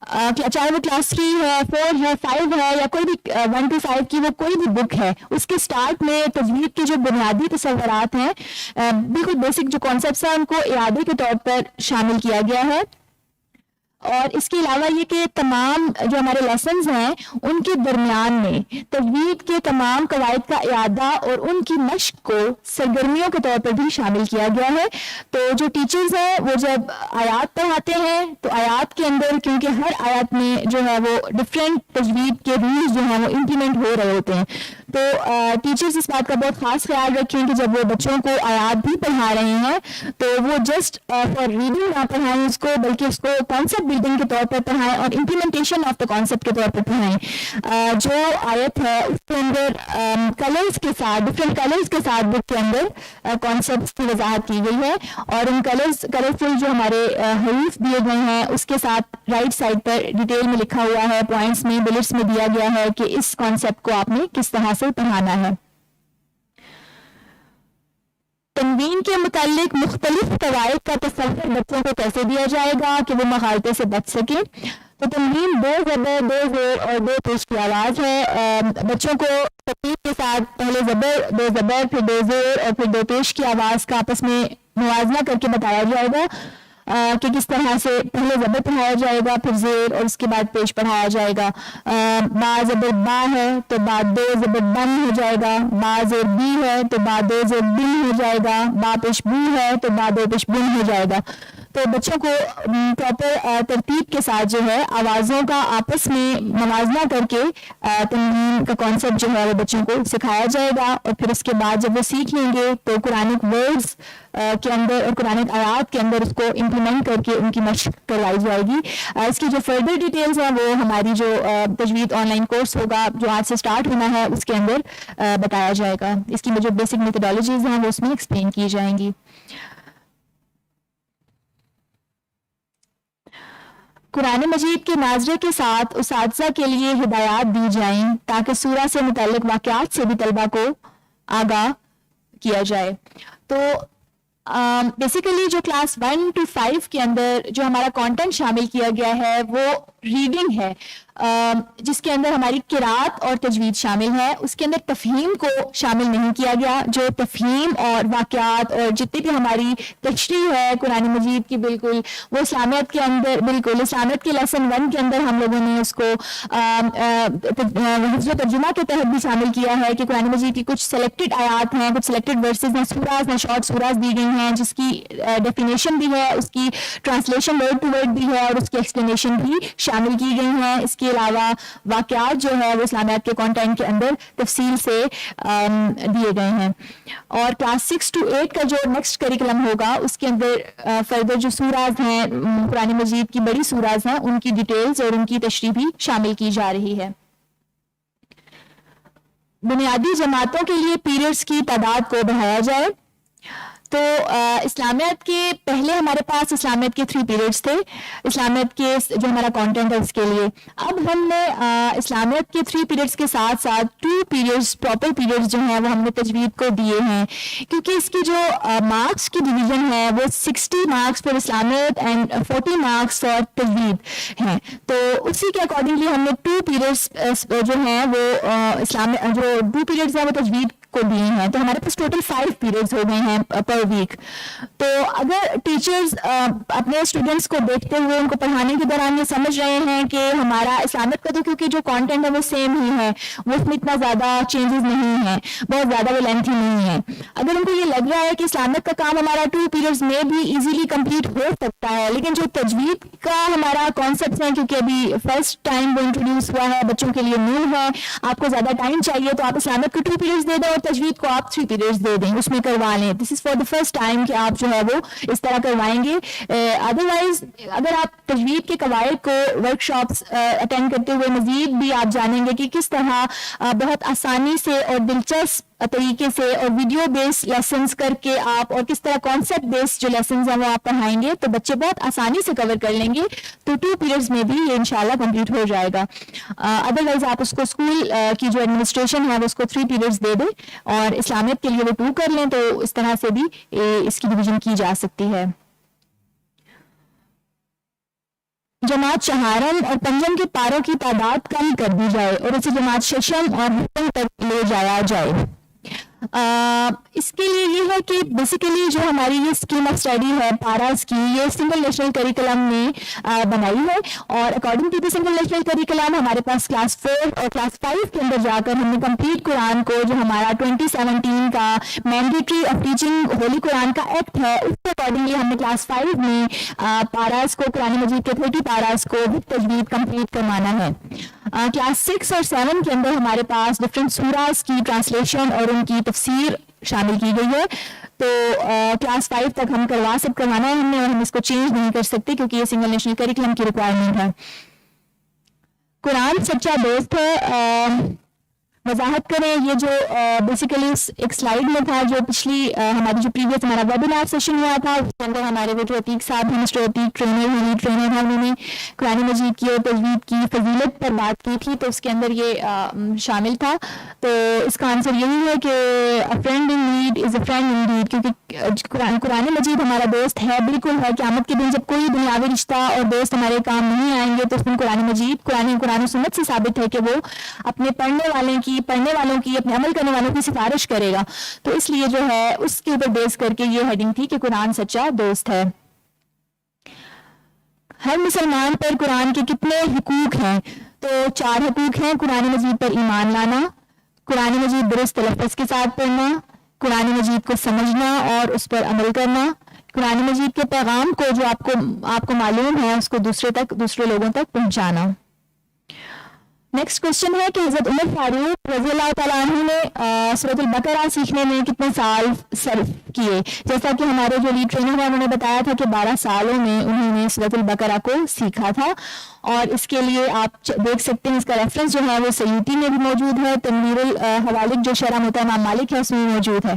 چاہے وہ کلاس 3 ہے، 4 ہے، 5 ہے، یا کوئی بھی 1 to 5 کی وہ کوئی بھی بک ہے، اس کے سٹارٹ میں تجوید کے جو بنیادی تصورات ہیں، بالکل بیسک جو کانسیپٹس ہیں، ان کو اعادے کے طور پر شامل کیا گیا ہے. اور اس کے علاوہ یہ کہ تمام جو ہمارے لیسنز ہیں ان کے درمیان میں تجوید کے تمام قواعد کا اعادہ اور ان کی مشق کو سرگرمیوں کے طور پر بھی شامل کیا گیا ہے. تو جو ٹیچرز ہیں وہ جب آیات پڑھاتے ہیں تو آیات کے اندر، کیونکہ ہر آیات میں جو ہے وہ ڈفرینٹ تجوید کے رولز جو ہیں وہ امپلیمنٹ ہو رہے ہوتے ہیں، تو ٹیچرز اس بات کا بہت خاص خیال رکھیں کہ جب وہ بچوں کو آیات بھی پڑھا رہے ہیں تو وہ جسٹ فار ریڈنگ نہ پڑھائیں اس کو، بلکہ اس کو کانسیپٹ بلڈنگ کے طور پر پڑھائیں اور امپلیمنٹیشن آف دا کانسیپٹ کے طور پر پڑھائیں. جو آیت ہے اس کے اندر کلرز کے ساتھ، ڈفرینٹ کلرز کے ساتھ بک کے اندر کانسیپٹس کی وضاحت کی گئی ہے، اور ان کلرفل جو ہمارے حروف دیے گئے ہیں اس کے ساتھ رائٹ سائڈ پر ڈیٹیل میں لکھا ہوا ہے، پوائنٹس میں، بلٹس میں دیا گیا ہے کہ اس کانسیپٹ کو آپ نے کس طرح سے پڑھانا ہے. تنوین کے متعلق مختلف قواعد کا تصور بچوں کو کیسے دیا جائے گا کہ وہ مغالطے سے بچ سکیں. تو تنوین 2 زبر، 2 زیر اور 2 پیش کی آواز ہے. بچوں کو ترتیب کے ساتھ پہلے زبر، 2 زبر، پھر 2 زیر اور پھر 2 پیش کی آواز کا آپس میں موازنہ کر کے بتایا جائے گا کہ کس طرح سے پہلے زبر پڑھایا جائے گا، پھر زیر اور اس کے بعد پیش پڑھایا جائے گا. با زبر با ہے تو بعد 2 زبر بن ہو جائے گا. با زیر بی ہے تو بعد 2 زیر بن ہو جائے گا. با پیش بو ہے تو بعد 2 پیش بن ہو جائے گا. تو بچوں کو پراپر ترتیب کے ساتھ جو ہے آوازوں کا آپس میں موازنہ کر کے تنوین کا کانسیپٹ جو ہے وہ بچوں کو سکھایا جائے گا، اور پھر اس کے بعد جب وہ سیکھ لیں گے تو قرآنک ورڈز کے اندر اور قرآنک آیات کے اندر اس کو امپلیمنٹ کر کے ان کی مشق کروائی جائے گی. اس کی جو فردر ڈیٹیلز ہیں وہ ہماری جو تجوید آن لائن کورس ہوگا جو آج سے سٹارٹ ہونا ہے اس کے اندر بتایا جائے گا. اس کی جو بیسک میتھڈالوجیز ہیں وہ اس میں ایکسپلین کی جائیں گی. قرآن مجید کے ناظرے کے ساتھ اساتذہ کے لیے ہدایات دی جائیں تاکہ سورہ سے متعلق واقعات سے بھی طلبہ کو آگاہ کیا جائے. تو بیسیکلی جو کلاس 1 to 5 کے اندر جو ہمارا کانٹینٹ شامل کیا گیا ہے وہ ریڈنگ ہے، جس کے اندر ہماری قرات اور تجوید شامل ہے. اس کے اندر تفہیم کو شامل نہیں کیا گیا. جو تفہیم اور واقعات اور جتنی بھی ہماری تشریح ہے قرآن مجید کی، بالکل وہ اسلامیت کے اندر، بالکل اسلامیت کے لیسن 1 کے اندر ہم لوگوں نے اس کو حفظ و ترجمہ کے تحت بھی شامل کیا ہے کہ قرآن مجید کی کچھ سلیکٹڈ آیات ہیں، کچھ سلیکٹڈ ورسز ہیں، سوراز ہیں، شارٹ سوراز دی گئی ہیں جس کی ڈیفینیشن بھی ہے، اس کی ٹرانسلیشن ورڈ ٹو ورڈ بھی ہے اور اس کی ایکسپلینیشن بھی شامل کی گئی ہیں. اس کے علاوہ واقعات جو ہے وہ اسلامیات کے کانٹینٹ کے اندر تفصیل سے دیے گئے ہیں. اور کلاس 6 to 8 کا جو نیکسٹ کریکلم ہوگا اس کے اندر فردر جو سوراز ہیں قرآن مجید کی بڑی سوراز ہیں ان کی ڈیٹیلز اور ان کی تشریح بھی شامل کی جا رہی ہے. بنیادی جماعتوں کے لیے پیریڈز کی تعداد کو بڑھایا جائے. تو اسلامیات کے پہلے ہمارے پاس اسلامیات کے 3 پیریڈز تھے اسلامیات کے جو ہمارا کانٹینٹ ہے اس کے لیے. اب ہم نے اسلامیات کے 3 پیریڈز کے ساتھ ساتھ 2 پیریڈز پراپر پیریڈز جو ہیں وہ ہم نے تجوید کو دیے ہیں، کیونکہ اس کی جو مارکس کی ڈویژن ہے وہ 60 مارکس فار اسلامیات اینڈ 40 مارکس فار تجوید ہیں. تو اسی کے اکارڈنگلی ہم نے 2 پیریڈز جو ہیں وہ جو 2 پیریڈز ہیں وہ تجوید کو دیے ہیں. تو ہمارے پاس ٹوٹل 5 پیریڈز ہو گئے ہیں پر ویک. تو اگر ٹیچرز اپنے اسٹوڈنٹس کو دیکھتے ہوئے ان کو پڑھانے کے دوران یہ سمجھ رہے ہیں کہ ہمارا اسلامیت کا تو کیونکہ جو کانٹینٹ ہے وہ سیم ہی ہے، وہ اس میں اتنا زیادہ چینجز نہیں ہیں، بہت زیادہ وہ لینتھی نہیں ہے، اگر ان کو یہ لگ رہا ہے کہ اسلامیت کا کام ہمارا 2 پیریڈز میں بھی ایزیلی کمپلیٹ ہو سکتا ہے، لیکن جو تجوید کا ہمارا کانسیپٹ ہے کیونکہ ابھی فرسٹ ٹائم وہ انٹروڈیوس ہوا ہے، بچوں کے لیے نیو ہے، آپ کو زیادہ ٹائم چاہیے تو آپ اسلامیت کو 2 پیریڈز دے دیں اور تجوید کو آپ 3 پیریڈز دے دیں، اس میں کروا لیں. This is for the first time کہ آپ جو ہے وہ اس طرح کروائیں گے. ادروائز اگر آپ تجوید کے قواعد کو ورک شاپس اٹینڈ کرتے ہوئے مزید بھی آپ جانیں گے کہ کس طرح بہت آسانی سے اور دلچسپ طریقے سے اور ویڈیو بیس لیسنز کر کے آپ اور کس طرح کانسیپٹ بیس جو لیسنز ہیں وہ آپ پڑھائیں گے تو بچے بہت آسانی سے کور کر لیں گے. تو 2 پیریڈز میں بھی یہ انشاءاللہ کمپلیٹ ہو جائے گا. ادروائز آپ اس کو اسکول کی جو ایڈمنسٹریشن ہے وہ اس کو 3 پیریڈز دے دیں اور اسلامیت کے لیے وہ 2 کر لیں، تو اس طرح سے بھی اس کی ڈویژن کی جا سکتی ہے. جماعت چہارم اور پنجم کے پاروں کی تعداد کم کر دی جائے اور اسے جماعت ششم اور ہفتم تک لے جایا جائے. اس کے لیے یہ ہے کہ بیسیکلی جو ہماری یہ اسکیم آف اسٹڈی ہے پاراز کی، یہ سنگل نیشنل کریکلم نے بنائی ہے، اور according to the single national curriculum ہمارے پاس کلاس 4 اور کلاس 5 کے اندر جا کر ہم نے کمپلیٹ قرآن کو، جو ہمارا 2017 کا مینڈیٹری آف ٹیچنگ ہولی قرآن کا ایکٹ ہے، اس کے اکارڈنگلی ہم نے کلاس 5 میں پاراز کو، قرآن مجید کے 30 پاراز کو بھی تجوید کمپلیٹ کروانا ہے. کلاس 6 اور 7 کے اندر ہمارے پاس ڈفرینٹ سوراز کی ٹرانسلیشن اور ان کی تفسیر شامل کی گئی ہے. تو کلاس 5 تک ہم کروانا ہے ہم نے، اور ہم اس کو چینج نہیں کر سکتے کیونکہ یہ سنگل نیشنل کریکلم کی ریکوائرمنٹ ہے. قرآن سچا دوست ہے، وضاحت کریں. یہ جو بیسیکلی ایک سلائیڈ میں تھا جو پچھلی ہماری جو پریویس ہمارا ویبینار سیشن ہوا تھا، اس کے اندر ہمارے وہ جو عتیق صاحب ہیں، مسٹر عتیق ٹرینر ہیں، انہوں نے قرآن مجید کی اور تجوید کی فضیلت پر بات کی تھی، تو اس کے اندر یہ شامل تھا. تو اس کا آنسر یہی ہے کہ a friend in need is a friend indeed، کیونکہ قرآن مجید ہمارا دوست ہے، بالکل ہے. قیامت کے دن جب کوئی دنیاوی رشتہ اور دوست ہمارے کام نہیں آئیں گے تو اس میں قرآن مجید، قرآن و سنت سے ثابت ہے کہ وہ اپنے پڑھنے والوں کی اپنے عمل کرنے والوں کی سفارش کرے گا. تو اس لیے جو ہے اس کے اوپر بیس کر کے یہ ہیڈنگ تھی کہ قرآن سچا دوست ہے. ہر مسلمان پر قرآن کے کتنے حقوق ہیں؟ تو 4 حقوق ہیں. قرآن مجید پر ایمان لانا، قرآن مجید درست تلفظ کے ساتھ پڑھنا، قرآن مجید کو سمجھنا اور اس پر عمل کرنا، قرآن مجید کے پیغام کو جو آپ کو معلوم ہے اس کو دوسرے لوگوں تک پہنچانا. نیکسٹ کوشچن ہے کہ حضرت عمر فاروق رضی اللہ تعالیٰ عنہ نے سورۃ البقرہ سیکھنے میں کتنے سال صرف کیے؟ جیسا کہ ہمارے جو لیڈ ٹرینر ہیں انہوں نے بتایا تھا کہ 12 سالوں میں انہوں نے سورۃ البقرہ کو سیکھا تھا، اور اس کے لیے آپ دیکھ سکتے ہیں اس کا ریفرنس جو ہے وہ سیوطی میں بھی موجود ہے، تنویر الحوالق جو شرح موطا امام مالک ہے اس میں موجود ہے.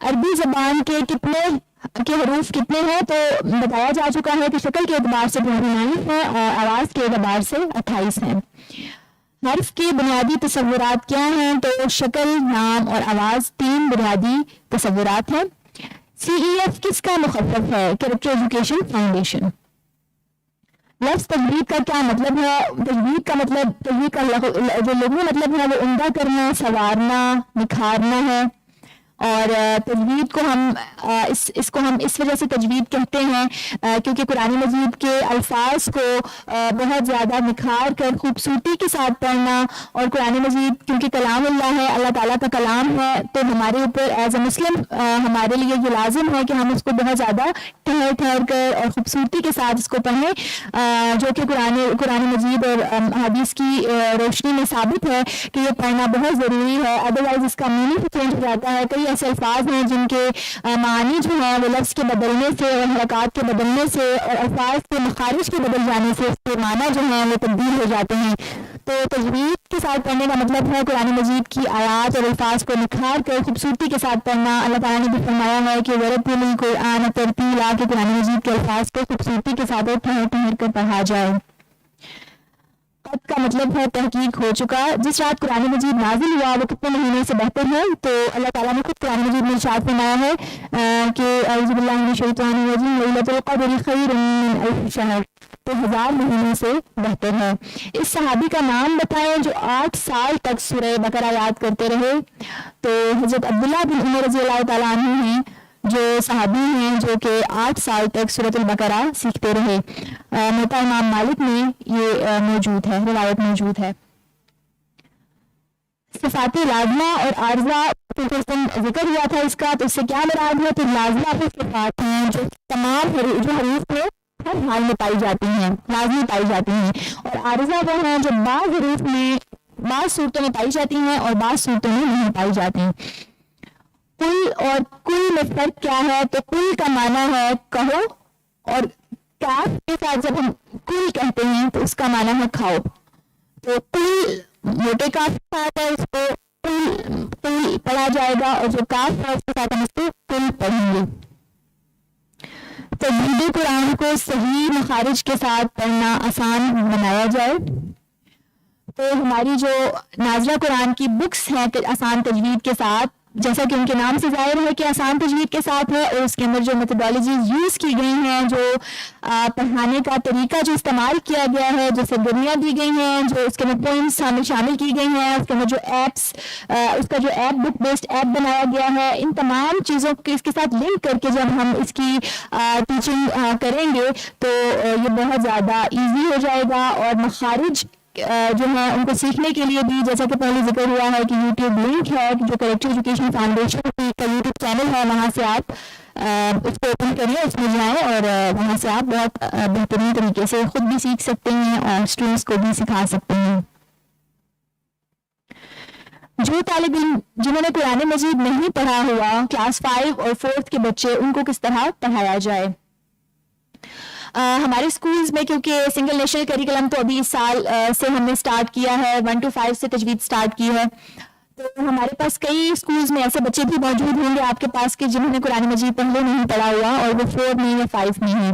عربی زبان کے حروف کتنے ہیں؟ تو بتایا جا چکا ہے کہ شکل کے اعتبار سے 29 ہیں اور آواز کے اعتبار سے 28 ہیں. حرف کے بنیادی تصورات کیا ہیں؟ تو شکل، نام اور آواز 3 بنیادی تصورات ہیں. CEF کس کا مخفف ہے؟ Character education foundation. لفظ تجوید کا کیا مطلب ہے؟ تجوید کا جو لغوی مطلب ہے وہ عمدہ کرنا، سنوارنا، نکھارنا ہے. اور تجوید کو ہم اس وجہ سے تجوید کہتے ہیں کیونکہ قرآن مجید کے الفاظ کو بہت زیادہ نکھار کر خوبصورتی کے ساتھ پڑھنا، اور قرآن مجید کیونکہ کلام اللہ ہے، اللہ تعالیٰ کا کلام ہے، تو ہمارے اوپر ایز اے مسلم ہمارے لیے یہ لازم ہے کہ ہم اس کو بہت زیادہ ٹھہر کر اور خوبصورتی کے ساتھ اس کو پڑھیں، جو کہ قرآن مجید اور حدیث کی روشنی میں ثابت ہے کہ یہ پڑھنا بہت ضروری ہے. ادروائز اس کا میننگ چینج ہو جاتا ہے. کئی ایسے الفاظ ہیں جن کے معنی جو ہیں وہ لفظ کے بدلنے سے اور حرکات کے بدلنے سے اور الفاظ کے مخارج کے بدل جانے سے اس کے معنی جو ہیں وہ تبدیل ہو جاتے ہیں. تو تجوید کے ساتھ پڑھنے کا مطلب ہے قرآن مجید کی آیات اور الفاظ کو نکھار کر خوبصورتی کے ساتھ پڑھنا. اللہ تعالیٰ نے بھی فرمایا ہے کہ ورتلی قرآن ترتیلا، کہ قرآن مجید کے الفاظ کو خوبصورتی کے ساتھ اور ٹھہر کر پڑھا جائے. قد کا مطلب ہے تحقیق ہو چکا. جس رات قرآن مجید نازل ہوا وہ کتنے مہینے سے بہتر ہے؟ تو اللہ تعالیٰ نے خود قرآن مجید میں ارشاد فرمایا ہے کہ اعوذ باللہ من الشیطان الرجیم لیلۃ القدر خیر من الف شہر، تو 1000 مہینے سے بہتر ہے. اس صحابی کا نام بتائیں جو 8 سال تک سورہ بقرہ یاد کرتے رہے. تو حضرت عبداللہ بن عمر رضی اللہ تعالیٰ عنہ ہیں جو صحابی ہیں جو کہ 8 سال تک سورۃ البقرہ سیکھتے رہے. موطا امام مالک میں یہ موجود ہے، روایت موجود ہے. صفات لازمہ اور عارضہ ذکر ہوا تھا اس کا، تو اس سے کیا مراد ہے؟ تو لازمہ وہ صفات ہیں جو تمام جو حروف میں ہر حال میں پائی جاتی ہیں، لازمی پائی جاتی ہیں، اور عارضہ وہ ہیں جو بعض حروف میں بعض صورتوں میں پائی جاتی ہیں اور بعض صورتوں میں نہیں پائی جاتی ہیں. کل اور کل میں فرق کیا ہے؟ تو کل کا معنی ہے کہو، اور کاف کے ساتھ جب ہم کل کہتے ہیں تو اس کا معنی ہے کھاؤ. تو کل موٹے کاف کے ساتھ ہے، اس کو کل پڑھا جائے گا، اور جو کاف ہے اس کے ساتھ ہم اس کو کل پڑھیں گے. تجوید قرآن کو صحیح مخارج کے ساتھ پڑھنا آسان بنایا جائے. تو ہماری جو نازلہ قرآن کی بکس ہیں آسان تجوید کے ساتھ جیسا کہ ان کے نام سے ظاہر ہے کہ آسان تجوید کے ساتھ ہے، اور اس کے اندر جو میتھڈالوجیز یوز کی گئی ہیں، جو پڑھانے کا طریقہ جو استعمال کیا گیا ہے، جو سرگرمیاں دی گئی ہیں، جو اس کے اندر پوائنٹس شامل کی گئی ہیں، اس کے اندر جو ایپس، اس کا جو ایپ بک بیسڈ ایپ بنایا گیا ہے، ان تمام چیزوں کو اس کے ساتھ لنک کر کے جب ہم اس کی ٹیچنگ کریں گے تو یہ بہت زیادہ ایزی ہو جائے گا، اور مخارج جو ہے ان کو سیکھنے کے لیے بھی، جیسا کہ پہلے ذکر ہوا ہے کہ یوٹیوب لنک ہے جو کریکٹر ایجوکیشن فاؤنڈیشن کا یوٹیوب چینل ہے، وہاں سے آپ اس کو اوپن کریے، اس میں جائیں، اور وہاں سے آپ بہت بہترین طریقے سے خود بھی سیکھ سکتے ہیں اور اسٹوڈنٹس کو بھی سکھا سکتے ہیں. جو طالب علم جنہوں نے قرآن مجید نہیں پڑھا ہوا، کلاس 5 اور 4 کے بچے، ان کو کس طرح پڑھایا جائے؟ ہمارے اسکولز میں کیونکہ سنگل نیشنل کریکلم تو ابھی اس سال سے ہم نے اسٹارٹ کیا ہے، 1 to 5 سے تجوید اسٹارٹ کی ہے، تو ہمارے پاس کئی اسکولز میں ایسے بچے بھی موجود ہوں گے آپ کے پاس کہ جنہوں نے قرآن مجید پہلے نہیں پڑھا ہوا اور وہ 4 میں یا 5 میں ہیں.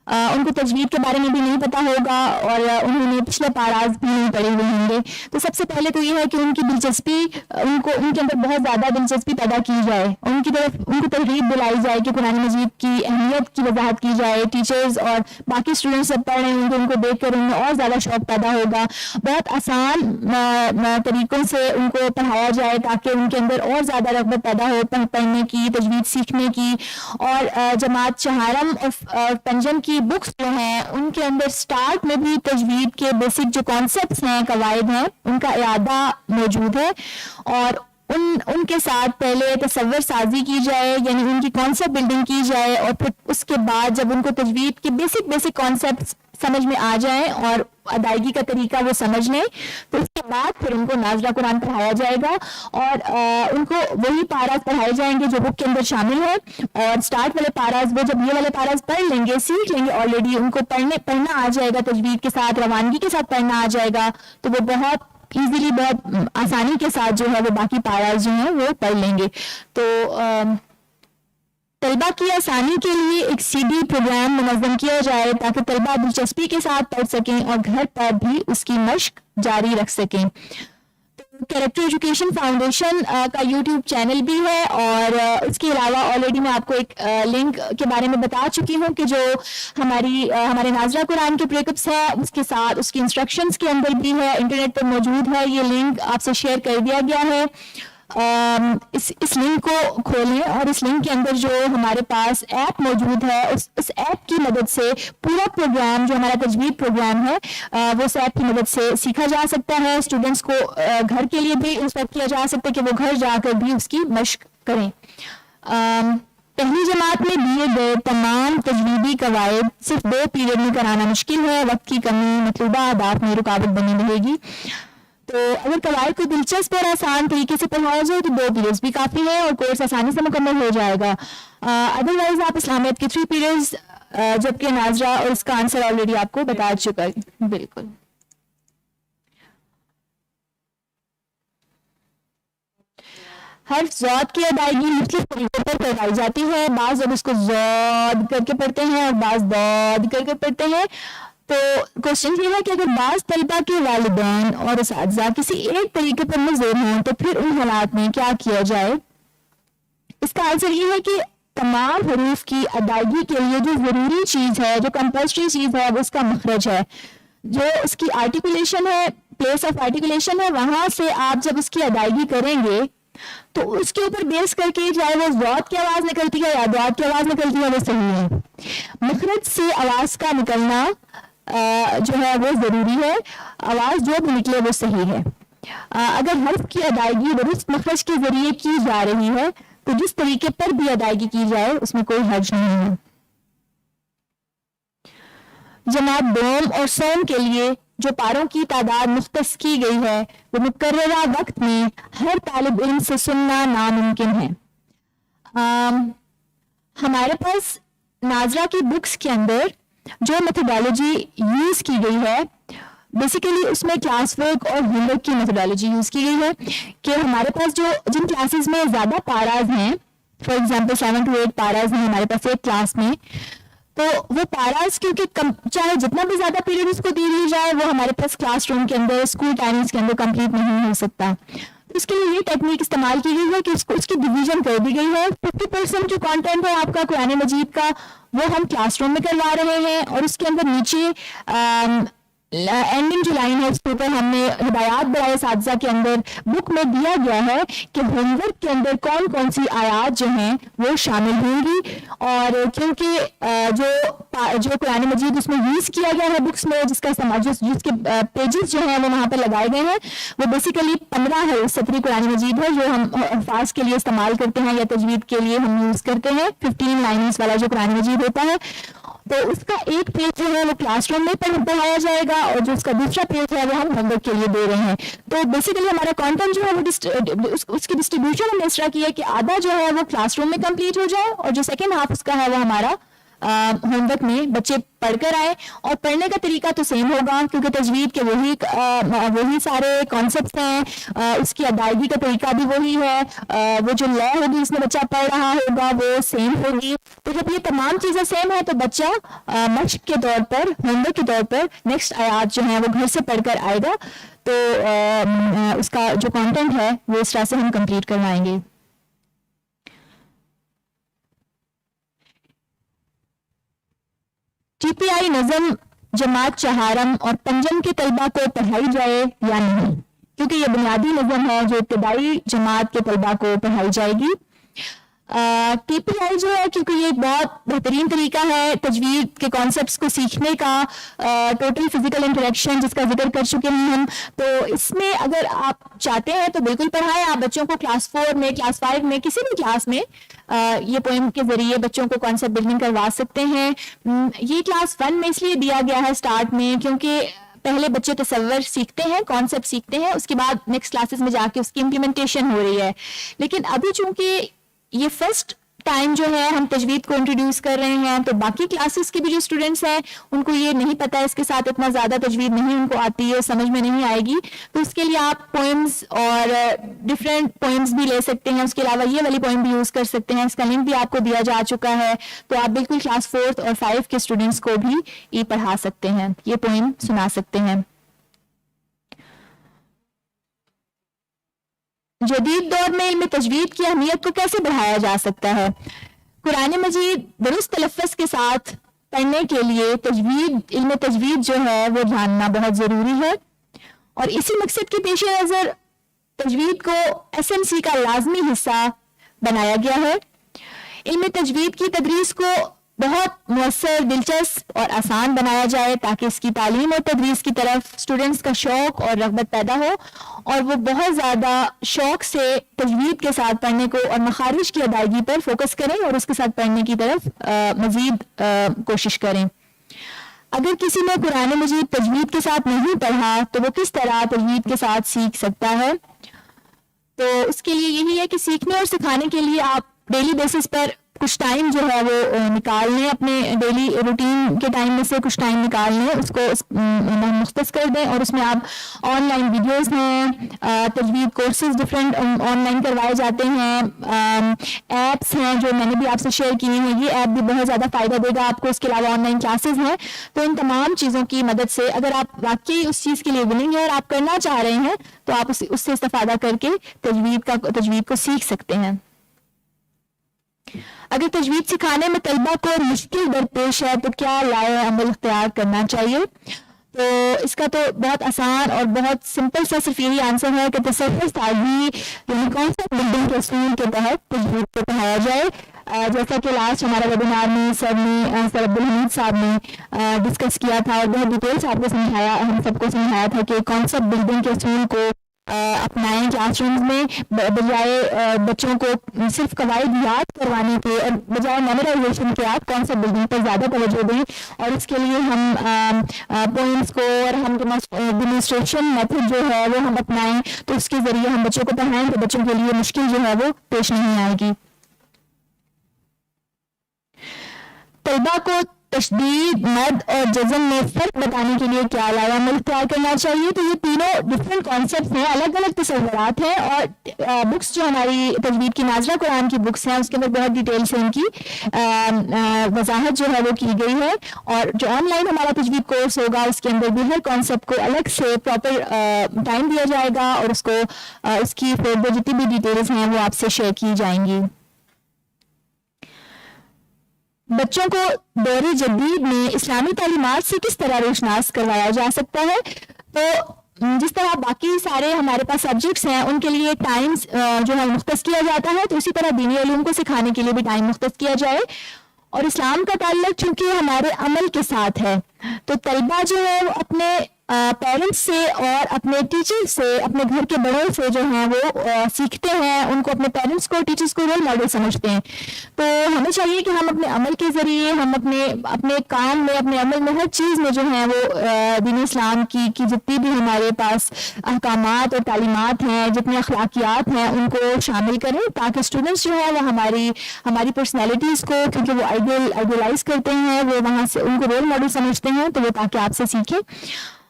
ان کو تجوید کے بارے میں بھی نہیں پتا ہوگا اور انہوں نے پچھلے پاراز بھی نہیں پڑھے ہوئے ہوں گے. تو سب سے پہلے تو یہ ہے کہ ان کی دلچسپی، ان کے اندر بہت زیادہ دلچسپی پیدا کی جائے، ان کی طرف ان کو ترغیب دلائی جائے کہ قرآن مجید کی اہمیت کی وضاحت کی جائے. ٹیچرز اور باقی اسٹوڈنٹس جب پڑھ رہے ہوں گے ان کو دیکھ کر ان میں اور زیادہ شوق پیدا ہوگا. بہت آسان طریقوں سے ان کو پڑھایا جائے تاکہ ان کے اندر اور زیادہ رغبت پیدا ہو پڑھنے کی، تجوید سیکھنے کی. اور جماعت چہارم اور پنجم کی بکس جو ہیں ان کے اندر سٹارٹ میں بھی تجوید کے بیسک جو کانسیپٹس ہیں، قواعد ہیں، ان کا اعادہ موجود ہے، اور ان کے ساتھ پہلے تصور سازی کی جائے، یعنی ان کی کانسیپٹ بلڈنگ کی جائے، اور پھر اس کے بعد جب ان کو تجوید کے بیسک کانسیپٹس سمجھ میں آ جائیں اور ادائیگی کا طریقہ وہ سمجھ لیں، تو اس کے بعد پھر ان کو نازلہ قرآن پڑھایا جائے گا، اور ان کو وہی پاراز پڑھائے جائیں گے جو بک کے اندر شامل ہے. اور سٹارٹ والے پاراز، وہ جب یہ والے پاراز پڑھ لیں گے، سیکھ لیں گے، آلریڈی ان کو پڑھنا آ جائے گا، تجوید کے ساتھ روانگی کے ساتھ پڑھنا آ جائے گا، تو وہ بہت ایزیلی، بہت آسانی کے ساتھ جو ہے وہ باقی پاراز جو ہیں وہ پڑھ لیں گے. تو طلبہ کی آسانی کے لیے ایک سی ڈی پروگرام منظم کیا جائے تاکہ طلبہ دلچسپی کے ساتھ پڑھ سکیں اور گھر پر بھی اس کی مشق جاری رکھ سکیں. کریکٹر ایجوکیشن فاؤنڈیشن کا یوٹیوب چینل بھی ہے، اور اس کے علاوہ آلریڈی میں آپ کو ایک لنک کے بارے میں بتا چکی ہوں کہ جو ہمارے نازلہ قرآن کے بریک اپس ہیں اس کے ساتھ اس کی انسٹرکشنز کے اندر بھی ہے، انٹرنیٹ پر موجود ہے. یہ لنک آپ سے شیئر کر دیا گیا ہے. اس لنک کو کھولیں، اور اس لنک کے اندر جو ہمارے پاس ایپ موجود ہے، اس ایپ کی مدد سے پورا پروگرام جو ہمارا تجوید پروگرام ہے وہ اس ایپ کی مدد سے سیکھا جا سکتا ہے. اسٹوڈنٹس کو گھر کے لیے بھی انسٹرکٹ کیا جا سکتا ہے کہ وہ گھر جا کر بھی اس کی مشق کریں. پہلی جماعت میں دیے گئے تمام تجویدی قواعد صرف 2 پیریڈ میں کرانا مشکل ہے، وقت کی کمی مطلوبہ اہداف میں رکاوٹ بنی رہے گی. تو اگر قواعد کو دلچسپ اور آسان طریقے سے پڑھایا جائے تو 2 پیریڈز بھی کافی ہیں اور کورس آسانی سے مکمل ہو جائے گا. ادروائز آپ اسلامیت کے 3 پیریڈز، جبکہ ناظرہ اور اس کا آنسر آلریڈی آپ کو بتا چکا ہے. بالکل. حرف ضاد کی ادائیگی مختلف طریقوں پر کروائی جاتی ہے. بعض لوگ اس کو ضاد کر کے پڑھتے ہیں اور بعض ضاد کر کے پڑھتے ہیں. تو کوشچن یہ ہے کہ اگر بعض طلبہ کے والدین اور اساتذہ کسی ایک طریقے پر مضر ہوں تو پھر ان حالات میں کیا کیا جائے؟ اس کا آنسر یہ ہے کہ تمام حروف کی ادائیگی کے لیے جو ضروری چیز ہے، جو کمپلسری چیز ہے، وہ اس کا مخرج ہے. جو اس کی آرٹیکولیشن ہے، پلیس آف آرٹیکولیشن ہے، وہاں سے آپ جب اس کی ادائیگی کریں گے تو اس کے اوپر بیس کر کے چاہے وہ ضاد کی آواز نکلتی ہے یا ضاد کی آواز نکلتی ہے وہ صحیح ہے. مخرج سے آواز کا نکلنا جو ہے وہ ضروری ہے. آواز جو بھی نکلے وہ صحیح ہے. اگر حرف کی ادائیگی درست مخرج کے ذریعے کی جا رہی ہے تو جس طریقے پر بھی ادائیگی کی جائے اس میں کوئی حرج نہیں ہے. جماعت دوم اور سوم کے لیے جو پاروں کی تعداد مختص کی گئی ہے وہ مقررہ وقت میں ہر طالب علم سے سننا ناممکن ہے. ہمارے پاس ناظرہ کی بکس کے اندر جو میتھڈالوجی یوز کی گئی ہے، بیسیکلی اس میں کلاس ورک اور ہوم ورک کی میتھڈالوجی یوز کی گئی ہے کہ ہمارے پاس جو جن کلاسز میں زیادہ پاراز ہیں، فار ایگزامپل 7 to 8 پاراز ہیں ہمارے پاس ایک کلاس میں، تو وہ پاراز کیونکہ چاہے جتنا بھی زیادہ پیریڈ اس کو دی جائے وہ ہمارے پاس کلاس روم کے اندر، اسکول ٹائمنگز کے اندر کمپلیٹ نہیں ہو سکتا. اس کے لیے یہ ٹیکنیک استعمال کی گئی ہے کہ اس کی ڈویژن کر دی گئی ہے. 50% جو کانٹینٹ ہے آپ کا قرآن مجید کا وہ ہم کلاس روم میں کروا رہے ہیں, اور اس کے اندر نیچے اینڈنگ جو لائن ہے اس کے اوپر ہم نے ہدایات برائے اساتذہ کے اندر بک میں دیا گیا ہے کہ ہوم ورک کے اندر کون کون سی آیات جو ہیں وہ شامل ہوں گی. اور کیونکہ جو قرآن مجید اس میں یوز کیا گیا ہے بکس میں, جس کے پیجز جو ہیں وہ وہاں پہ لگائے گئے ہیں, وہ بیسیکلی 15 سطری قرآن مجید ہے جو ہم الفاظ کے لیے استعمال کرتے ہیں یا تجوید کے لیے ہم یوز کرتے ہیں. 15 لائنز والا جو قرآن مجید ہوتا ہے, تو اس کا ایک پیج جو ہے وہ کلاس روم میں پڑھایا جائے گا, اور جو اس کا دوسرا پیج ہے وہ ہم ہوم ورک کے لیے دے رہے ہیں. تو بیسیکلی ہمارا کانٹینٹ جو ہے وہ اس کی ڈسٹریبیوشن ہم نے اس طرح کی ہے کہ آدھا جو ہے وہ کلاس روم میں کمپلیٹ ہو جائے, اور جو سیکنڈ ہاف اس کا ہے وہ ہمارا ہوم ورک میں بچے پڑھ کر آئے. اور پڑھنے کا طریقہ تو سیم ہوگا کیونکہ تجوید کے وہی سارے کانسیپٹس ہیں, اس کی ادائیگی کا طریقہ بھی وہی ہے, وہ جو لا ہوگی اس میں بچہ پڑھ رہا ہوگا وہ سیم ہوگی. تو جب یہ تمام چیزیں سیم ہیں تو بچہ مشق کے طور پر, ہوم ورک کے طور پر نیکسٹ آیات جو ہیں وہ گھر سے پڑھ کر آئے گا. تو اس کا جو کانٹینٹ ہے وہ اس طرح سے ہم کمپلیٹ کروائیں گے. ٹی پی آئی نظم جماعت چہارم اور پنجم کے طلبہ کو پڑھائی جائے یا نہیں, کیونکہ یہ بنیادی نظم ہے جو ابتدائی جماعت کے طلبہ کو پڑھائی جائے گی. ٹی پی آئی جو ہے کیونکہ یہ ایک بہت بہترین طریقہ ہے تجوید کے کانسیپٹس کو سیکھنے کا, ٹوٹل فزیکل انٹریکشن جس کا ذکر کر چکے ہیں ہم. تو اس میں اگر آپ چاہتے ہیں تو بالکل پڑھائیں. آپ بچوں کو کلاس 4 میں, کلاس 5 میں, کسی بھی کلاس میں یہ پوئم کے ذریعے بچوں کو کانسیپٹ بلڈنگ کروا سکتے ہیں. یہ کلاس 1 میں اس لیے دیا گیا ہے اسٹارٹ میں کیونکہ پہلے بچے تصور سیکھتے ہیں, کانسیپٹ سیکھتے ہیں, اس کے بعد نیکسٹ کلاسز میں جا کے اس کی امپلیمنٹیشن ہو رہی ہے. لیکن ابھی چونکہ یہ فرسٹ ٹائم جو ہے ہم تجوید کو انٹروڈیوس کر رہے ہیں, تو باقی کلاسز کے بھی جو اسٹوڈنٹس ہیں ان کو یہ نہیں پتا, اس کے ساتھ اتنا زیادہ تجوید نہیں ان کو آتی ہے, سمجھ میں نہیں آئے گی. تو اس کے لیے آپ پوئمز اور ڈفرینٹ پوئمز بھی لے سکتے ہیں, اس کے علاوہ یہ والی پوئم بھی یوز کر سکتے ہیں. اس کا لنک بھی آپ کو دیا جا چکا ہے, تو آپ بالکل کلاس 4 اور 5 کے اسٹوڈنٹس کو بھی یہ پڑھا سکتے ہیں, یہ پوئم سنا سکتے ہیں. جدید دور میں علم تجوید کی اہمیت کو کیسے بڑھایا جا سکتا ہے؟ قرآن مجید درست تلفظ کے ساتھ پڑھنے کے لیے علم تجوید جو ہے وہ جاننا بہت ضروری ہے, اور اسی مقصد کے پیش نظر تجوید کو SMC کا لازمی حصہ بنایا گیا ہے. علم تجوید کی تدریس کو بہت مؤثر, دلچسپ اور آسان بنایا جائے تاکہ اس کی تعلیم اور تدریس کی طرف اسٹوڈنٹس کا شوق اور رغبت پیدا ہو, اور وہ بہت زیادہ شوق سے تجوید کے ساتھ پڑھنے کو اور مخارج کی ادائیگی پر فوکس کریں اور اس کے ساتھ پڑھنے کی طرف مزید کوشش کریں. اگر کسی نے قرآن مجید تجوید کے ساتھ نہیں پڑھا تو وہ کس طرح تجوید کے ساتھ سیکھ سکتا ہے؟ تو اس کے لیے یہی ہے کہ سیکھنے اور سکھانے کے لیے آپ ڈیلی بیسس پر کچھ ٹائم جو ہے وہ نکال لیں, اپنے ڈیلی روٹین کے ٹائم میں سے کچھ ٹائم نکال لیں, اس کو مختص کر دیں, اور اس میں آپ آن لائن ویڈیوز ہیں, تجوید کورسز ڈفرینٹ آن لائن کروائے جاتے ہیں, ایپس ہیں جو میں نے بھی آپ سے شیئر کی ہیں, یہ ایپ بھی بہت زیادہ فائدہ دے گا آپ کو. اس کے علاوہ آن لائن کلاسز ہیں. تو ان تمام چیزوں کی مدد سے اگر آپ واقعی اس چیز کے لیے ولنگ ہیں اور آپ کرنا چاہ رہے ہیں تو آپ اس سے استفادہ کر کے تجوید کو سیکھ سکتے ہیں. اگر تجوید سکھانے میں طلبہ کو مشکل درپیش ہے تو کیا لائے عمل اختیار کرنا چاہیے؟ تو اس کا تو بہت آسان اور بہت سمپل سا صرف یہی آنسر ہے کہ تصوف تعلیمی یعنی کانسیپٹ بلڈنگ کے اصول کے تحت تجوید کو پڑھایا جائے. جیسا کہ لاسٹ ہمارا ویبینار میں سر عبدالحمید صاحب نے ڈسکس کیا تھا اور بہت ڈیٹیل سے آپ کو سمجھایا, ہم سب کو سمجھایا تھا کہ کانسیپٹ بلڈنگ کے اصول کو اپنائیں کلاس رومز میں, بجائے بچوں کو صرف قواعد یاد کروانے کے اور بجائے میمورائزیشن کے آپ کانسیپٹ بلڈنگ پر زیادہ توجہ دیں. اور اس کے لیے ہم پوائنٹس کو اور ہم ڈیمونسٹریشن میتھڈ جو ہے وہ ہم اپنائیں, تو اس کے ذریعے ہم بچوں کو پڑھائیں تو بچوں کے لیے مشکل جو ہے وہ پیش نہیں آئے گی. طلبہ کو تشدید، مد اور جزم میں فرق بتانے کے لیے کیا علامہ عمل اختیار کرنا چاہیے. تو یہ تینوں ڈفرینٹ کانسیپٹس ہیں، الگ الگ تصورات ہیں، اور بکس جو ہماری تجوید کی ناظرہ قرآن کی بکس ہیں اس کے اندر بہت ڈیٹیل سے ان کی وضاحت جو ہے وہ کی گئی ہے. اور جو آن لائن ہمارا تجوید کورس ہوگا اس کے اندر بھی ہر کانسیپٹ کو الگ سے پراپر ٹائم دیا جائے گا، اور اس کو اس کی فردر جتنی بھی ڈیٹیلز ہیں وہ آپ سے شیئر کی جائیں گی. بچوں کو دور جدید میں اسلامی تعلیمات سے کس طرح روشناس کروایا جا سکتا ہے؟ تو جس طرح باقی سارے ہمارے پاس سبجیکٹس ہیں ان کے لیے ٹائم جو ہے مختص کیا جاتا ہے، تو اسی طرح دینی علوم کو سکھانے کے لیے بھی ٹائم مختص کیا جائے. اور اسلام کا تعلق چونکہ ہمارے عمل کے ساتھ ہے، تو طلبہ جو ہے وہ اپنے پیرنٹس سے اور اپنے ٹیچر سے، اپنے گھر کے بڑوں سے جو ہیں وہ سیکھتے ہیں، ان کو اپنے پیرنٹس کو، ٹیچرس کو رول ماڈل سمجھتے ہیں. تو ہمیں چاہیے کہ ہم اپنے عمل کے ذریعے، ہم اپنے کام میں، اپنے عمل میں، ہر چیز میں جو ہیں وہ دین اسلام کی جتنی بھی ہمارے پاس احکامات اور تعلیمات ہیں، جتنی اخلاقیات ہیں، ان کو شامل کریں، تاکہ اسٹوڈنٹس جو ہیں وہ ہماری پرسنالٹیز کو، کیونکہ وہ آئیڈیلائز کرتے ہیں، وہ وہاں سے ان کو رول ماڈل سمجھتے ہیں، تو وہ تاکہ آپ سے سیکھیں.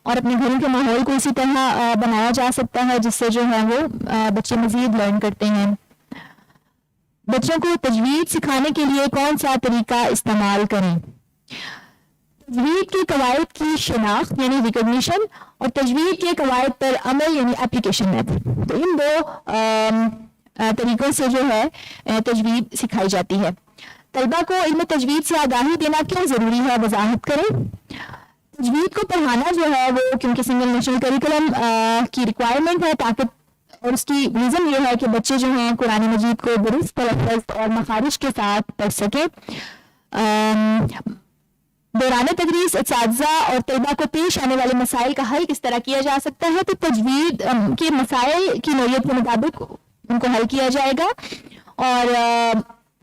اور اپنے گھروں کے ماحول کو اسی طرح بنایا جا سکتا ہے جس سے جو ہے وہ بچے مزید لرن کرتے ہیں. بچوں کو تجوید سکھانے کے لیے کون سا طریقہ استعمال کریں؟ تجوید کے قواعد کی شناخت یعنی ریکگنیشن، اور تجوید کے قواعد پر عمل یعنی اپلیکیشن میتھڈ. تو ان دو طریقوں سے جو ہے تجوید سکھائی جاتی ہے. طلبہ کو علم تجوید سے آگاہی دینا کیوں ضروری ہے؟ وضاحت کریں. تجوید کو پڑھانا جو ہے وہ کیونکہ سنگل نیشنل کریکولم کی ریکوائرمنٹ ہے، تاکہ، اور اس کی ریزن یہ ہے کہ بچے جو ہیں قرآن مجید کو درست تلفظ اور مخارج کے ساتھ پڑھ سکیں. دوران تدریس اساتذہ اور طلبہ کو پیش آنے والے مسائل کا حل کس طرح کیا جا سکتا ہے؟ تو تجوید کے مسائل کی نوعیت کے مطابق ان کو حل کیا جائے گا. اور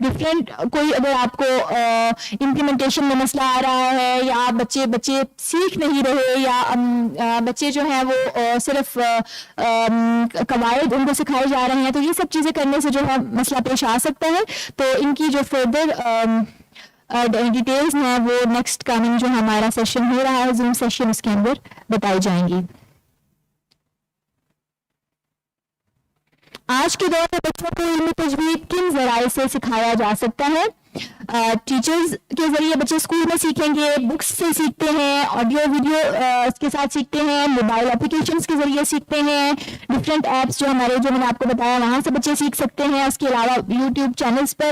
ڈفرینٹ کوئی اگر آپ کو امپلیمنٹیشن میں مسئلہ آ رہا ہے، یا بچے سیکھ نہیں رہے، یا بچے جو ہیں وہ صرف قواعد ان کو سکھائے جا رہے ہیں، تو یہ سب چیزیں کرنے سے جو ہے مسئلہ پیش آ سکتا ہے. تو ان کی جو فردر ڈیٹیلز ہیں وہ نیکسٹ کمنگ جو ہمارا سیشن ہو رہا ہے، زوم سیشن، اس کے اندر بتائی جائیں گی. آج کے دور میں بچوں کو علم تجوید کن ذرائع سے سکھایا جا سکتا ہے؟ ٹیچرز کے ذریعے بچے اسکول میں سیکھیں گے، بکس سے سیکھتے ہیں، آڈیو ویڈیو اس کے ساتھ سیکھتے ہیں، موبائل اپلیکیشنز کے ذریعے سیکھتے ہیں، ڈفرینٹ ایپس جو میں نے آپ کو بتایا وہاں سے بچے سیکھ سکتے ہیں. اس کے علاوہ یوٹیوب چینلز پر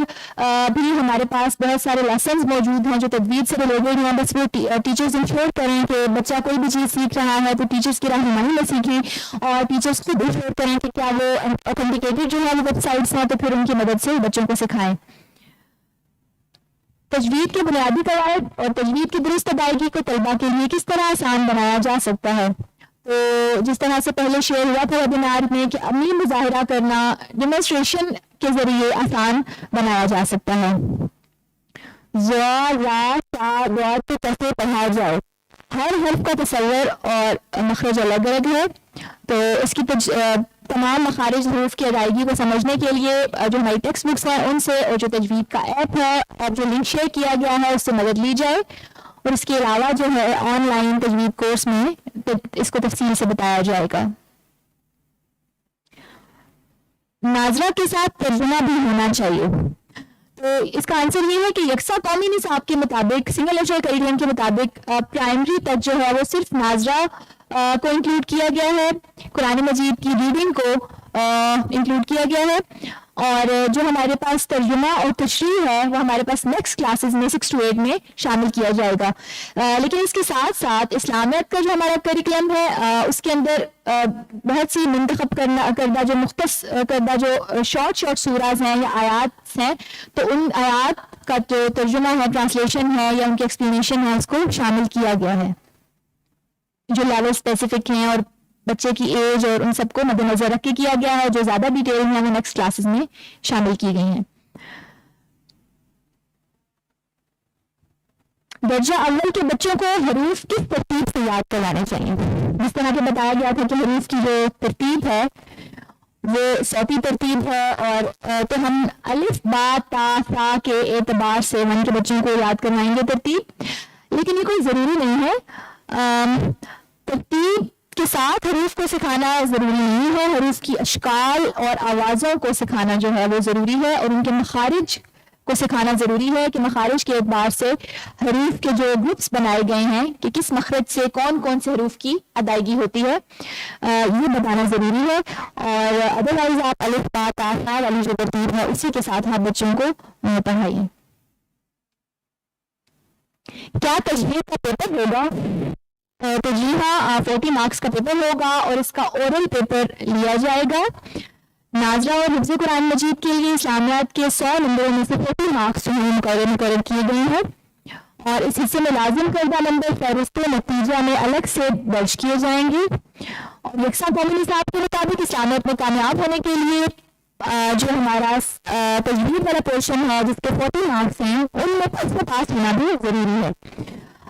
بھی ہمارے پاس بہت سارے لیسنز موجود ہیں جو تجوید سے ریلیٹڈ ہیں. بس وہ ٹیچرز انشور کریں کہ بچہ کوئی بھی چیز سیکھ رہا ہے تو ٹیچرز کی رہنمائی میں سیکھیں، اور ٹیچرز خود انشور کریں کہ کیا وہ اوتھینٹیکیٹڈ جو ہے وہ ویب سائٹس ہیں، تو پھر ان کی مدد سے بچوں کو سکھائیں. تجوید کے بنیادی قواعد اور تجوید کی درست ادائیگی کو طلبہ کے لیے کس طرح آسان بنایا جا سکتا ہے؟ تو جس طرح سے پہلے شیئر ہوا تھا ویبینار میں کہ عملی مظاہرہ کرنا ڈیمونسٹریشن کے ذریعے آسان بنایا جا سکتا ہے. کو کیسے پڑھا جائے؟ ہر حرف کا تصور اور مخرج الگ الگ ہے، تو اس کی تمام مخارج حروف کی ادائیگی کو سمجھنے کے لیے جو ہماری ٹیکسٹ بکس ہیں ان سے، اور جو تجوید کا ایپ ہے اور جو لنک شیئر کیا گیا ہے اس سے مدد لی جائے. اور اس کے علاوہ جو ہے آن لائن تجوید کورس میں اس کو تفصیل سے بتایا جائے گا. ناظرہ کے ساتھ ترجمہ بھی ہونا چاہیے. تو اس کا آنسر یہ ہے کہ یکساں قومی نصاب کے مطابق، سنگل لیکچر کریکولم کے مطابق پرائمری تک جو ہے وہ صرف ناظرہ کو انکلوڈ کیا گیا ہے، قرآن مجید کی ریڈنگ کو انکلوڈ کیا گیا ہے، اور جو ہمارے پاس ترجمہ اور تشریح ہے وہ ہمارے پاس نیکسٹ کلاسز میں 6 to 8 میں شامل کیا جائے گا. لیکن اس کے ساتھ ساتھ اسلامیت کا جو ہمارا کریکولم ہے اس کے اندر بہت سی منتخب کردہ جو مختص کردہ جو شارٹ سوراز ہیں یا آیات ہیں، تو ان آیات کا جو ترجمہ ہے، ٹرانسلیشن ہے یا ان کی ایکسپلینیشن ہے، اس کو شامل کیا گیا ہے جو لیول اسپیسیفک ہیں اور بچے کی ایج اور ان سب کو مد نظر رکھ کے کیا گیا ہے. جو زیادہ ڈیٹیل ہیں وہ نیکسٹ کلاسز میں شامل کی گئی ہیں. درجہ اول کے بچوں کو حروف کس ترتیب سے یاد کروانے چاہیے؟ جس طرح کہ بتایا گیا تھا کہ حروف کی جو ترتیب ہے وہ صوتی ترتیب ہے، اور تو ہم الف با تا سا کے اعتبار سے 1 کے بچوں کو یاد کروائیں گے ترتیب، لیکن یہ کوئی ضروری نہیں ہے۔ ترتیب کے ساتھ حروف کو سکھانا ضروری نہیں ہے، حروف کی اشکال اور آوازوں کو سکھانا جو ہے وہ ضروری ہے، اور ان کے مخارج کو سکھانا ضروری ہے کہ مخارج کے اعتبار سے حروف کے جو گروپس بنائے گئے ہیں کہ کس مخرج سے کون کون سے حروف کی ادائیگی ہوتی ہے، یہ بتانا ضروری ہے۔ اور ادروائز آپ الف با تا سا والی جو ترتیب ہے اسی کے ساتھ آپ بچوں کو پڑھائیے۔ کیا تجوید کا پیپر ہوگا؟ تو جی ہاں، 40 مارکس کا پیپر ہوگا اور اس کا اورل پیپر لیا جائے گا۔ ناظرہ اور حفظ قرآن مجید کے لیے اسلامیات کے 100 نمبروں میں سے 40 مارکس جو ہیں مقرر کیے گئے ہیں، اور اس حصے میں لازم کردہ نمبر فہرست نتیجہ میں الگ سے درج کیے جائیں گے۔ اور یکساں قومی نصاب کے مطابق اسلامیات میں کامیاب ہونے کے لیے جو ہمارا تجوید والا پورشن ہے جس کے 40 مارکس ہیں ان میں اس میں پاس ہونا بھی ضروری ہے۔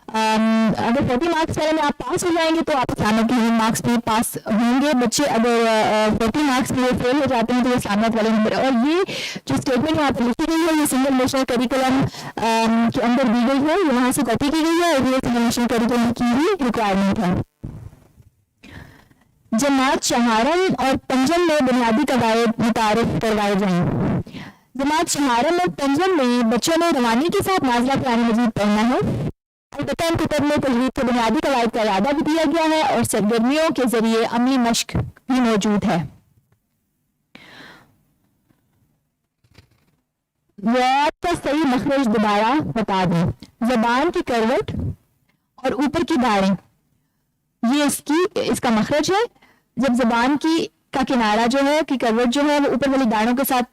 اگر 40 مارکس والے میں آپ پاس ہو جائیں گے تو آپ اسلامیات کے مارکس میں پاس ہوں گے۔ بچے اگر 40 مارکس میں فیل ہو جاتے ہیں تو اسلامیات والے نمبر، اور یہ جو اسٹیٹمنٹ یہاں پہ لکھی گئی ہے یہ سنگل نیشنل کریکولم کے اندر دی گئی ہے، یہ وہاں سے کاپی کی گئی ہے، اور یہ سنگل نیشنل کریکولم کی ہی ریکوائرمنٹ ہے۔ جماعت چہارم اور پنجم میں بنیادی قواعد متعارف کروائے جائیں۔ جماعت چہارم اور پنجم میں بچوں نے روانی کے ساتھ نازلہ قرآن مجید پڑھنا ہے، البتہ ان کتب میں تجوید کے بنیادی قواعد کا اعادہ بھی دیا گیا ہے اور سرگرمیوں کے ذریعے عملی مشق بھی موجود ہے۔ واٹ کا صحیح مخرج دوبارہ بتا دیں۔ زبان کی کروٹ اور اوپر کی داڑیں، یہ اس کا مخرج ہے۔ جب زبان کا کنارہ جو ہے کی کروٹ جو ہے وہ اوپر والی داڑوں کے ساتھ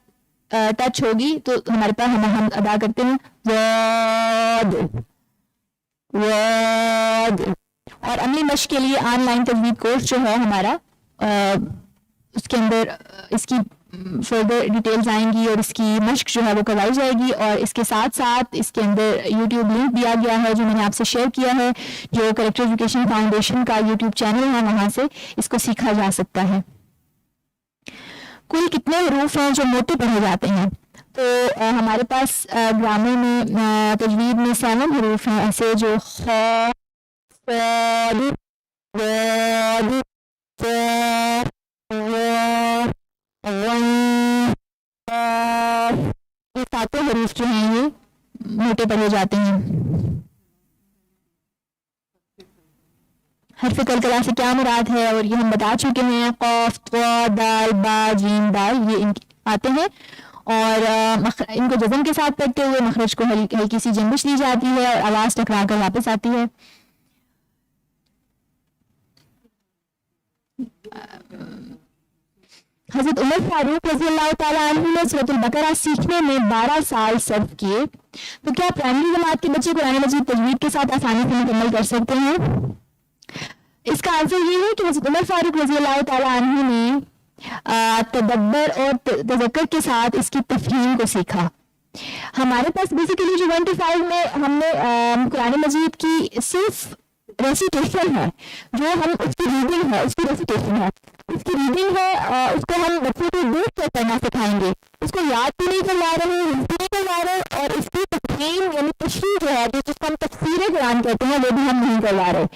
ٹچ ہوگی تو ہمارے پاس ہم ادا کرتے ہیں واد واد۔ اور عملی مشق کے لیے آن لائن تجوید کورس جو ہے ہمارا، اس کے اندر اس کی فردر ڈیٹیلز آئیں گی اور اس کی مشق جو ہے وہ کروائی جائے گی، اور اس کے ساتھ ساتھ اس کے اندر یوٹیوب لنک دیا گیا ہے جو میں نے آپ سے شیئر کیا ہے، جو کریکٹر ایجوکیشن فاؤنڈیشن کا یوٹیوب چینل ہے، وہاں سے اس کو سیکھا جا سکتا ہے۔ کل کتنے حروف ہیں جو موٹے پڑھے جاتے ہیں؟ تو ہمارے پاس گرامر میں تجوید میں 7 حروف ہیں ایسے جو خ صاد ضاد ث ظ غین قاف، یہ 7 حروف جو ہیں یہ موٹے پڑھے جاتے ہیں۔ حرف قلقلہ سے کیا مراد ہے اور یہ ہم بتا چکے ہیں، قاف طا دال با جیم دال یہ آتے ہیں، اور ان کو جزم کے ساتھ پڑھتے ہوئے مخرج کو ہلکی سی جنبش دی جاتی ہے اور آواز ٹکرا کر واپس آتی ہے۔ حضرت عمر فاروق رضی اللہ تعالیٰ عنہ نے سورۃ البقرہ سیکھنے میں 12 سال صرف کیے، تو کیا پرائمری جماعت کے بچے قرآن مجید تجوید کے ساتھ آسانی سے مکمل کر سکتے ہیں؟ اس کا آنسر یہ ہے کہ حضرت عمر فاروق رضی اللہ تعالیٰ عنہ نے تدبر اور تذکر کے ساتھ اس کی تفہیم کو سیکھا۔ ہمارے پاس بیسیکلی جو 1 to 5 میں ہم نے قرآن مجید کی صرف ریسیٹیشن ہے، جو ہم اس کی ریڈنگ ہے، اس کی ریسیٹیشن ہے، اس کی ریڈنگ ہے، اس کو ہم بچوں کو دیکھ کر پڑھنا سکھائیں گے، اس کو یاد بھی نہیں کروا رہے، حفظ بھی نہیں کروا رہے، اور اس کی تفہیم یعنی تشریح جو ہے جس کو ہم تفسیر قرآن کہتے ہیں وہ بھی ہم نہیں کروا رہے،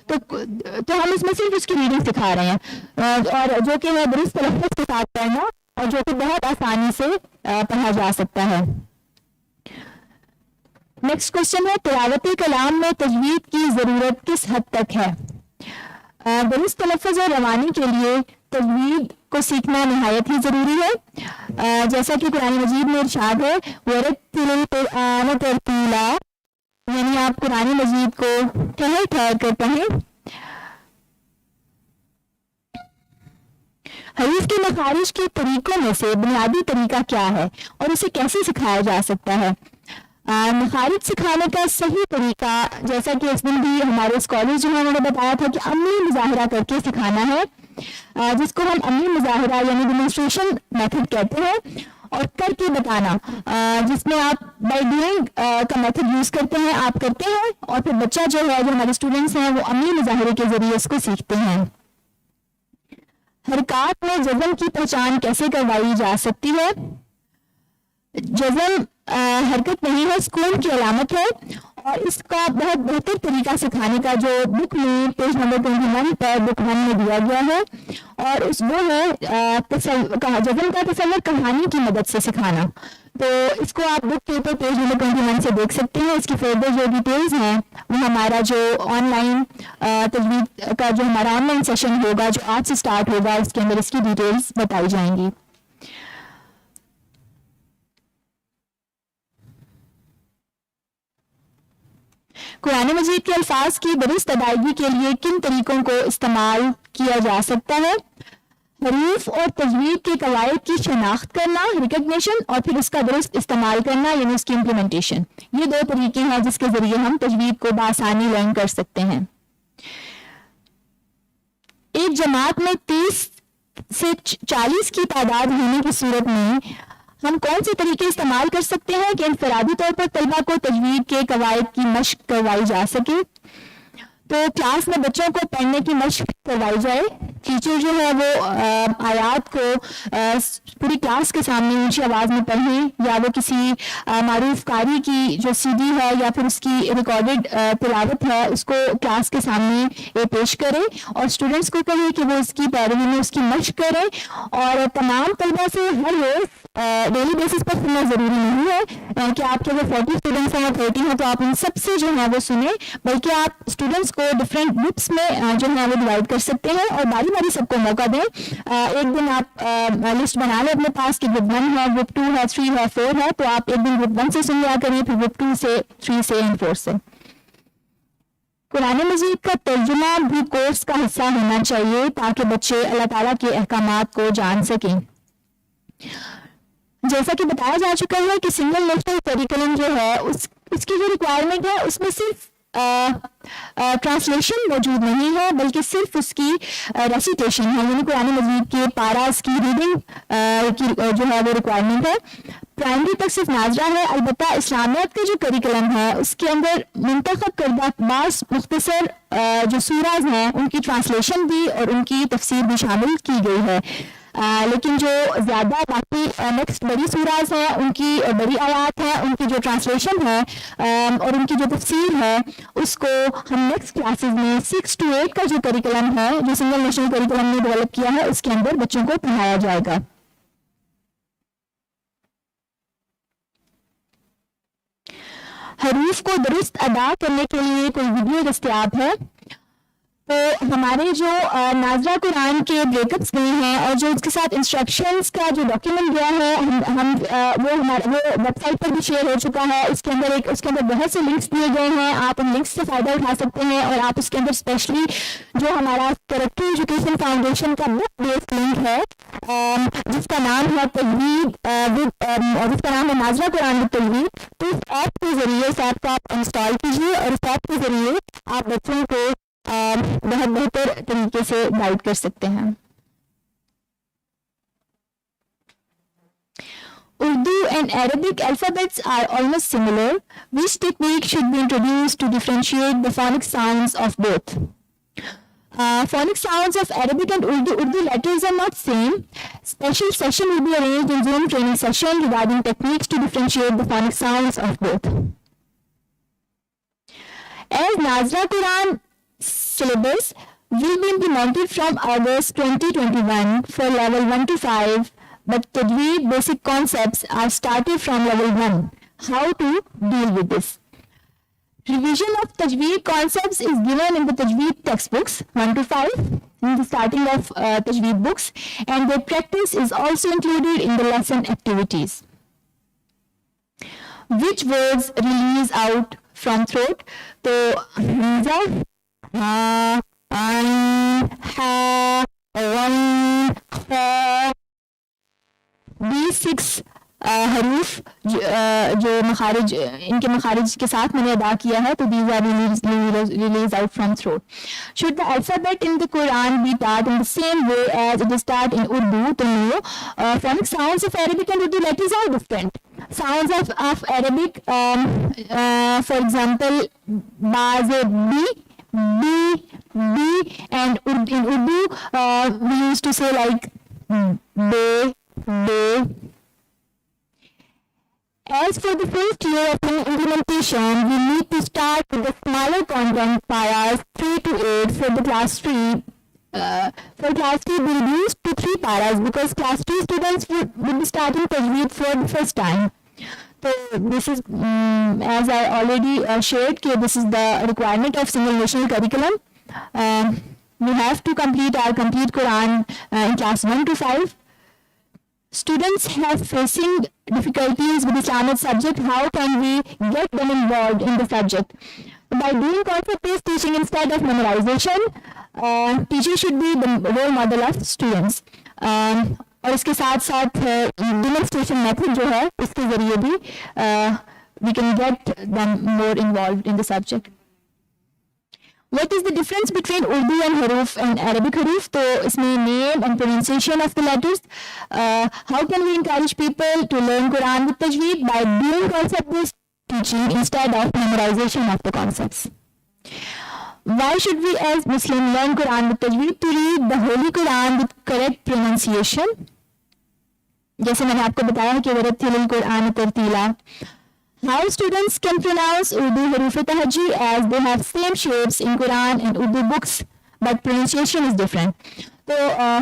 تو ہم اس میں صرف اس کی ریڈنگ سکھا رہے ہیں، اور جو کہ ہے درست تلفظ کے ساتھ پڑھنا، اور جو کہ بہت آسانی سے پڑھا جا سکتا ہے۔ نیکسٹ کوشچن ہے، تلاوت کلام میں تجوید کی ضرورت کس حد تک ہے؟ درست تلفظ اور روانی کے لیے تجوید کو سیکھنا نہایت ہی ضروری ہے، جیسا کہ قرآن مجید میں ارشاد ہے وَرَتِّلِ الْقُرْآنَ تَرْتِيلًا، یعنی آپ قرآن مجید کو ٹھہر ٹھہر کر پڑھیں۔ حروف کے مخارج کے طریقوں میں سے بنیادی طریقہ کیا ہے اور اسے کیسے سکھایا جا سکتا ہے؟ مخارج سکھانے کا صحیح طریقہ، جیسا کہ اس دن بھی ہمارے اسکالرز جو ہیں انہوں نے بتایا تھا کہ عملی مظاہرہ کر کے سکھانا ہے، جس کو ہم عملی مظاہرہ یعنی ڈیمونسٹریشن میتھڈ کہتے ہیں، اور کر کے بتانا، جس میں آپ بائی ڈوئنگ کا میتھڈ یوز کرتے ہیں، آپ کرتے ہیں، اور پھر بچہ جو ہے جو ہمارے اسٹوڈنٹس ہیں وہ عملی مظاہرے کے ذریعے اس کو سیکھتے ہیں۔ حرکات میں جزم کی پہچان کیسے کروائی جا سکتی ہے؟ جزم حرکت نہیں ہے، سکون کی علامت ہے، اور اس کا بہت بہتر طریقہ سکھانے کا جو بک میں پیج نمبر 21 پر بک 1 میں دیا گیا ہے، اور وہ ہے جزم کا تصور کہانی کی مدد سے سکھانا. تو اس کو آپ بک کے اوپر پیج نمبر 21 سے دیکھ سکتے ہیں. اس کی فردر جو ڈیٹیلز ہیں وہ ہمارا جو آن لائن تجوید کا جو ہمارا آن لائن سیشن ہوگا جو آج سے اسٹارٹ ہوگا اس کے اندر اس کی ڈیٹیلز بتائی جائیں گی. قرآن مجید کے الفاظ کی درست ادائیگی کے لیے کن طریقوں کو استعمال کیا جا سکتا ہے؟ حروف اور تجوید کے قواعد کی شناخت کرنا، ریکگنیشن، اور پھر اس کا درست استعمال کرنا یعنی اس کی امپلیمنٹیشن. یہ 2 طریقے ہیں جس کے ذریعے ہم تجوید کو بآسانی لرن کر سکتے ہیں. ایک جماعت میں 30 سے 40 کی تعداد ہونے کی صورت میں ہم کون سے طریقے استعمال کر سکتے ہیں کہ انفرادی طور پر طلبہ کو تجوید کے قواعد کی مشق کروائی جا سکے؟ تو کلاس میں بچوں کو پڑھنے کی مشق کروائی جائے. ٹیچر جو ہے وہ آیات کو پوری کلاس کے سامنے اونچی آواز میں پڑھیں، یا وہ کسی معروف قاری کی جو CD ہے یا پھر اس کی ریکارڈڈ تلاوت ہے اس کو کلاس کے سامنے پیش کرے، اور اسٹوڈنٹس کو کہے کہ وہ اس کی پیروی میں اس کی مشق کریں. اور تمام طلبہ سے ہر روز ڈیلی بیسس پر سننا ضروری نہیں ہے کہ آپ کے اگر 40 اسٹوڈنٹس ہیں یا 30 ہیں تو آپ ان سب سے جو ہے وہ سنیں، بلکہ آپ اسٹوڈنٹس کو ڈفرینٹ گروپس میں جو ہے وہ ڈیوائڈ کر سکتے ہیں اور باری باری سب کو موقع دیں. ایک دن آپ لسٹ بنا لیں اپنے پاس کہ گروپ 1 ہے، گروپ 2 ہے، 3 ہے، 4 ہے، تو آپ ایک دن گروپ 1 سے سن لیا کریں، پھر گروپ 2 سے، 3 سے اینڈ 4 سے. قرآن مجید کا ترجمہ بھی کورس کا حصہ ہونا چاہیے تاکہ بچے اللہ تعالیٰ کے احکامات کو جان سکیں. جیسا کہ بتایا جا چکا ہے کہ سنگل نیشنل کریکولم جو ہے اس کی جو ریکوائرمنٹ ہے اس میں صرف ٹرانسلیشن موجود نہیں ہے بلکہ صرف اس کی ریسیٹیشن ہے، یعنی قرآن مجید کے پاراز کی ریڈنگ کی جو ہے وہ ریکوائرمنٹ ہے. پرائمری تک صرف ناظرہ ہے، البتہ اسلامیات کا جو کریکولم ہے اس کے اندر منتخب کردہ بعض مختصر جو سوراز ہیں ان کی ٹرانسلیشن بھی اور ان کی تفسیر بھی شامل کی گئی ہے. لیکن جو زیادہ باقی نیکسٹ بڑی سوراز ہیں ان کی بڑی آیات ہیں، ان کی جو ٹرانسلیشن ہے اور ان کی جو تفسیر ہے اس کو ہم نیکسٹ کلاسز میں 6 to 8 کا جو کریکولم ہے جو سنگل نیشنل کریکولم نے ڈیولپ کیا ہے اس کے اندر بچوں کو پڑھایا جائے گا. حروف کو درست ادا کرنے کے لیے کوئی ویڈیو دستیاب ہے؟ تو ہمارے جو ناظرہ قرآن کے بریک اپس گئے ہیں اور جو اس کے ساتھ انسٹرکشنز کا جو ڈاکیومنٹ گیا ہے وہ ویب سائٹ پر بھی شیئر ہو چکا ہے. اس کے اندر بہت سے لنکس دیے گئے ہیں، آپ ان لنکس سے فائدہ اٹھا سکتے ہیں. اور آپ اس کے اندر اسپیشلی جو ہمارا کریکٹر ایجوکیشن فاؤنڈیشن کا بک بیس لنک ہے جس کا نام ہے تجوید جس کا نام ہے ناظرہ قرآن وتھ تجوید، تو اس ایپ کے ذریعے اس ایپ کو آپ انسٹال کیجیے اور اس ایپ کے ذریعے آپ بچوں کو بہت بہتر طریقے سے گائیڈ کر سکتے ہیں. Urdu and Arabic alphabets are almost similar. Which technique should be introduced to differentiate the phonic sounds of both? Phonic sounds of Arabic and Urdu letters are not same. Special session will be arranged in Zoom training session regarding techniques to differentiate the phonic sounds of both. As Nazra Quran syllabus will be implemented from August 2021 for level 1 to 5, but Tajweed basic concepts are started from level 1. How to deal with this? Revision of Tajweed concepts is given in the Tajweed textbooks 1 to 5 in the starting of Tajweed books, and their practice is also included in the lesson activities. Which words release out from throat? So, Hamza, these 6 حروف جو مخارج ان کے مخارج کے ساتھ میں نے ادا کیا ہے تو these are released out from throat. Should the alphabet in the Quran be taught in the same way as it is taught in Urdu? To know, phonic sounds of Arabic and Urdu letters are different. Sounds of Arabic, for example, ba, z, b, B, and in Urdu we used to say like day. As for the first year of implementation, we need to start with the smaller content paras 3 to 8 for the class 3. For class 3, we reduced to 3 paras because class 2 students would be starting Tajweed for the first time. So this is, as I already shared, this is the requirement of single national curriculum. We have to complete our complete Quran in class 1 to 5. Students have facing difficulties with Islamic subject. How can we get them involved in the subject? By doing concept-based teaching instead of memorization, teacher should be the role model of students. اور اس کے ساتھ ساتھ demonstration method جو ہے اس کے ذریعے بھی we can get them more involved in the subject. What is the difference between Urdu and Haruf and Arabic Haruf? تو اس میں name and pronunciation of the letters. How can we encourage people to learn Quran with Tajweed? By doing concept-based teaching instead of memorization of the concepts. Why should we as Muslims learn Quran with Tajweed? To read the Holy Quran with correct pronunciation. جیسے میں نے آپ کو بتایا کہ ورتل القرآن ترتیلا. How students can pronounce Urdu Haruf Tahajji as they have same shapes in Quran and Urdu books, but pronunciation is different. So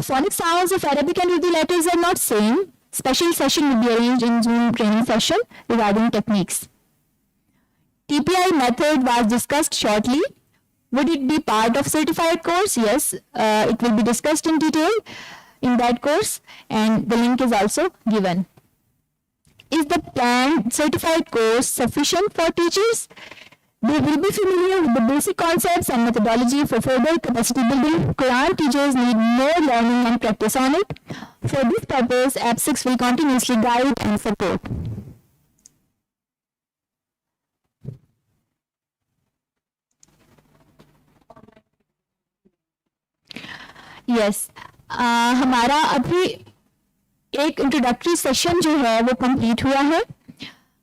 phonic sounds of Arabic and Urdu letters are not same. Special session will be arranged in Zoom training session regarding techniques. TPI method was discussed shortly. Would it be part of certified course? Yes, it will be discussed in detail in that course, and the link is also given. Is the planned certified course sufficient for teachers? They will be familiar with the basic concepts and methodology for further capacity building. Quran teachers need more learning and practice on it. For this purpose, APSIX will continuously guide and support. Yes, ہمارا ابھی ایک introductory session جو ہے وہ complete ہوا ہے.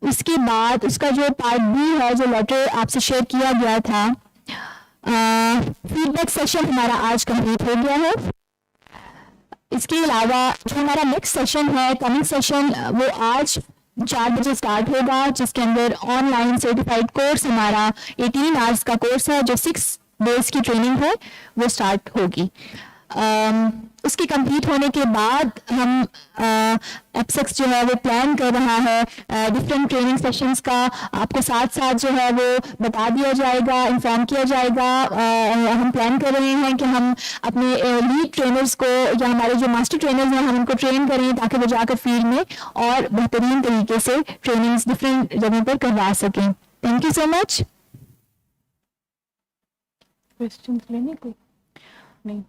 اس کے بعد اس کا جو پارٹ بی ہے جو لیٹر آپ سے شیئر کیا گیا تھا, فیڈ بیک سیشن ہمارا آج کمپلیٹ ہو گیا ہے. اس کے علاوہ جو ہمارا نیکسٹ سیشن ہے, کمنگ سیشن, وہ آج 4 بجے اسٹارٹ ہوگا, جس کے اندر آن لائن سرٹیفائڈ کورس ہمارا 18 آورس کا کورس ہے, جو 6 ڈیز کی ٹریننگ ہے وہ اسٹارٹ ہوگی. اس کی کمپلیٹ ہونے کے بعد ہم ایپسکس جو ہے وہ پلان کر رہا ہے ڈفرینٹ ٹریننگ سیشنز کا. آپ کو ساتھ ساتھ جو ہے وہ بتا دیا جائے گا, انفارم کیا جائے گا. ہم پلان کر رہے ہیں کہ ہم اپنے لیڈ ٹرینرز کو یا ہمارے جو ماسٹر ٹرینرز ہیں ہم ان کو ٹرین کریں تاکہ وہ جا کر فیلڈ میں اور بہترین طریقے سے ٹریننگز ڈفرینٹ جگہوں پر کروا سکیں. تھینک یو سو مچ. کوئی نہیں.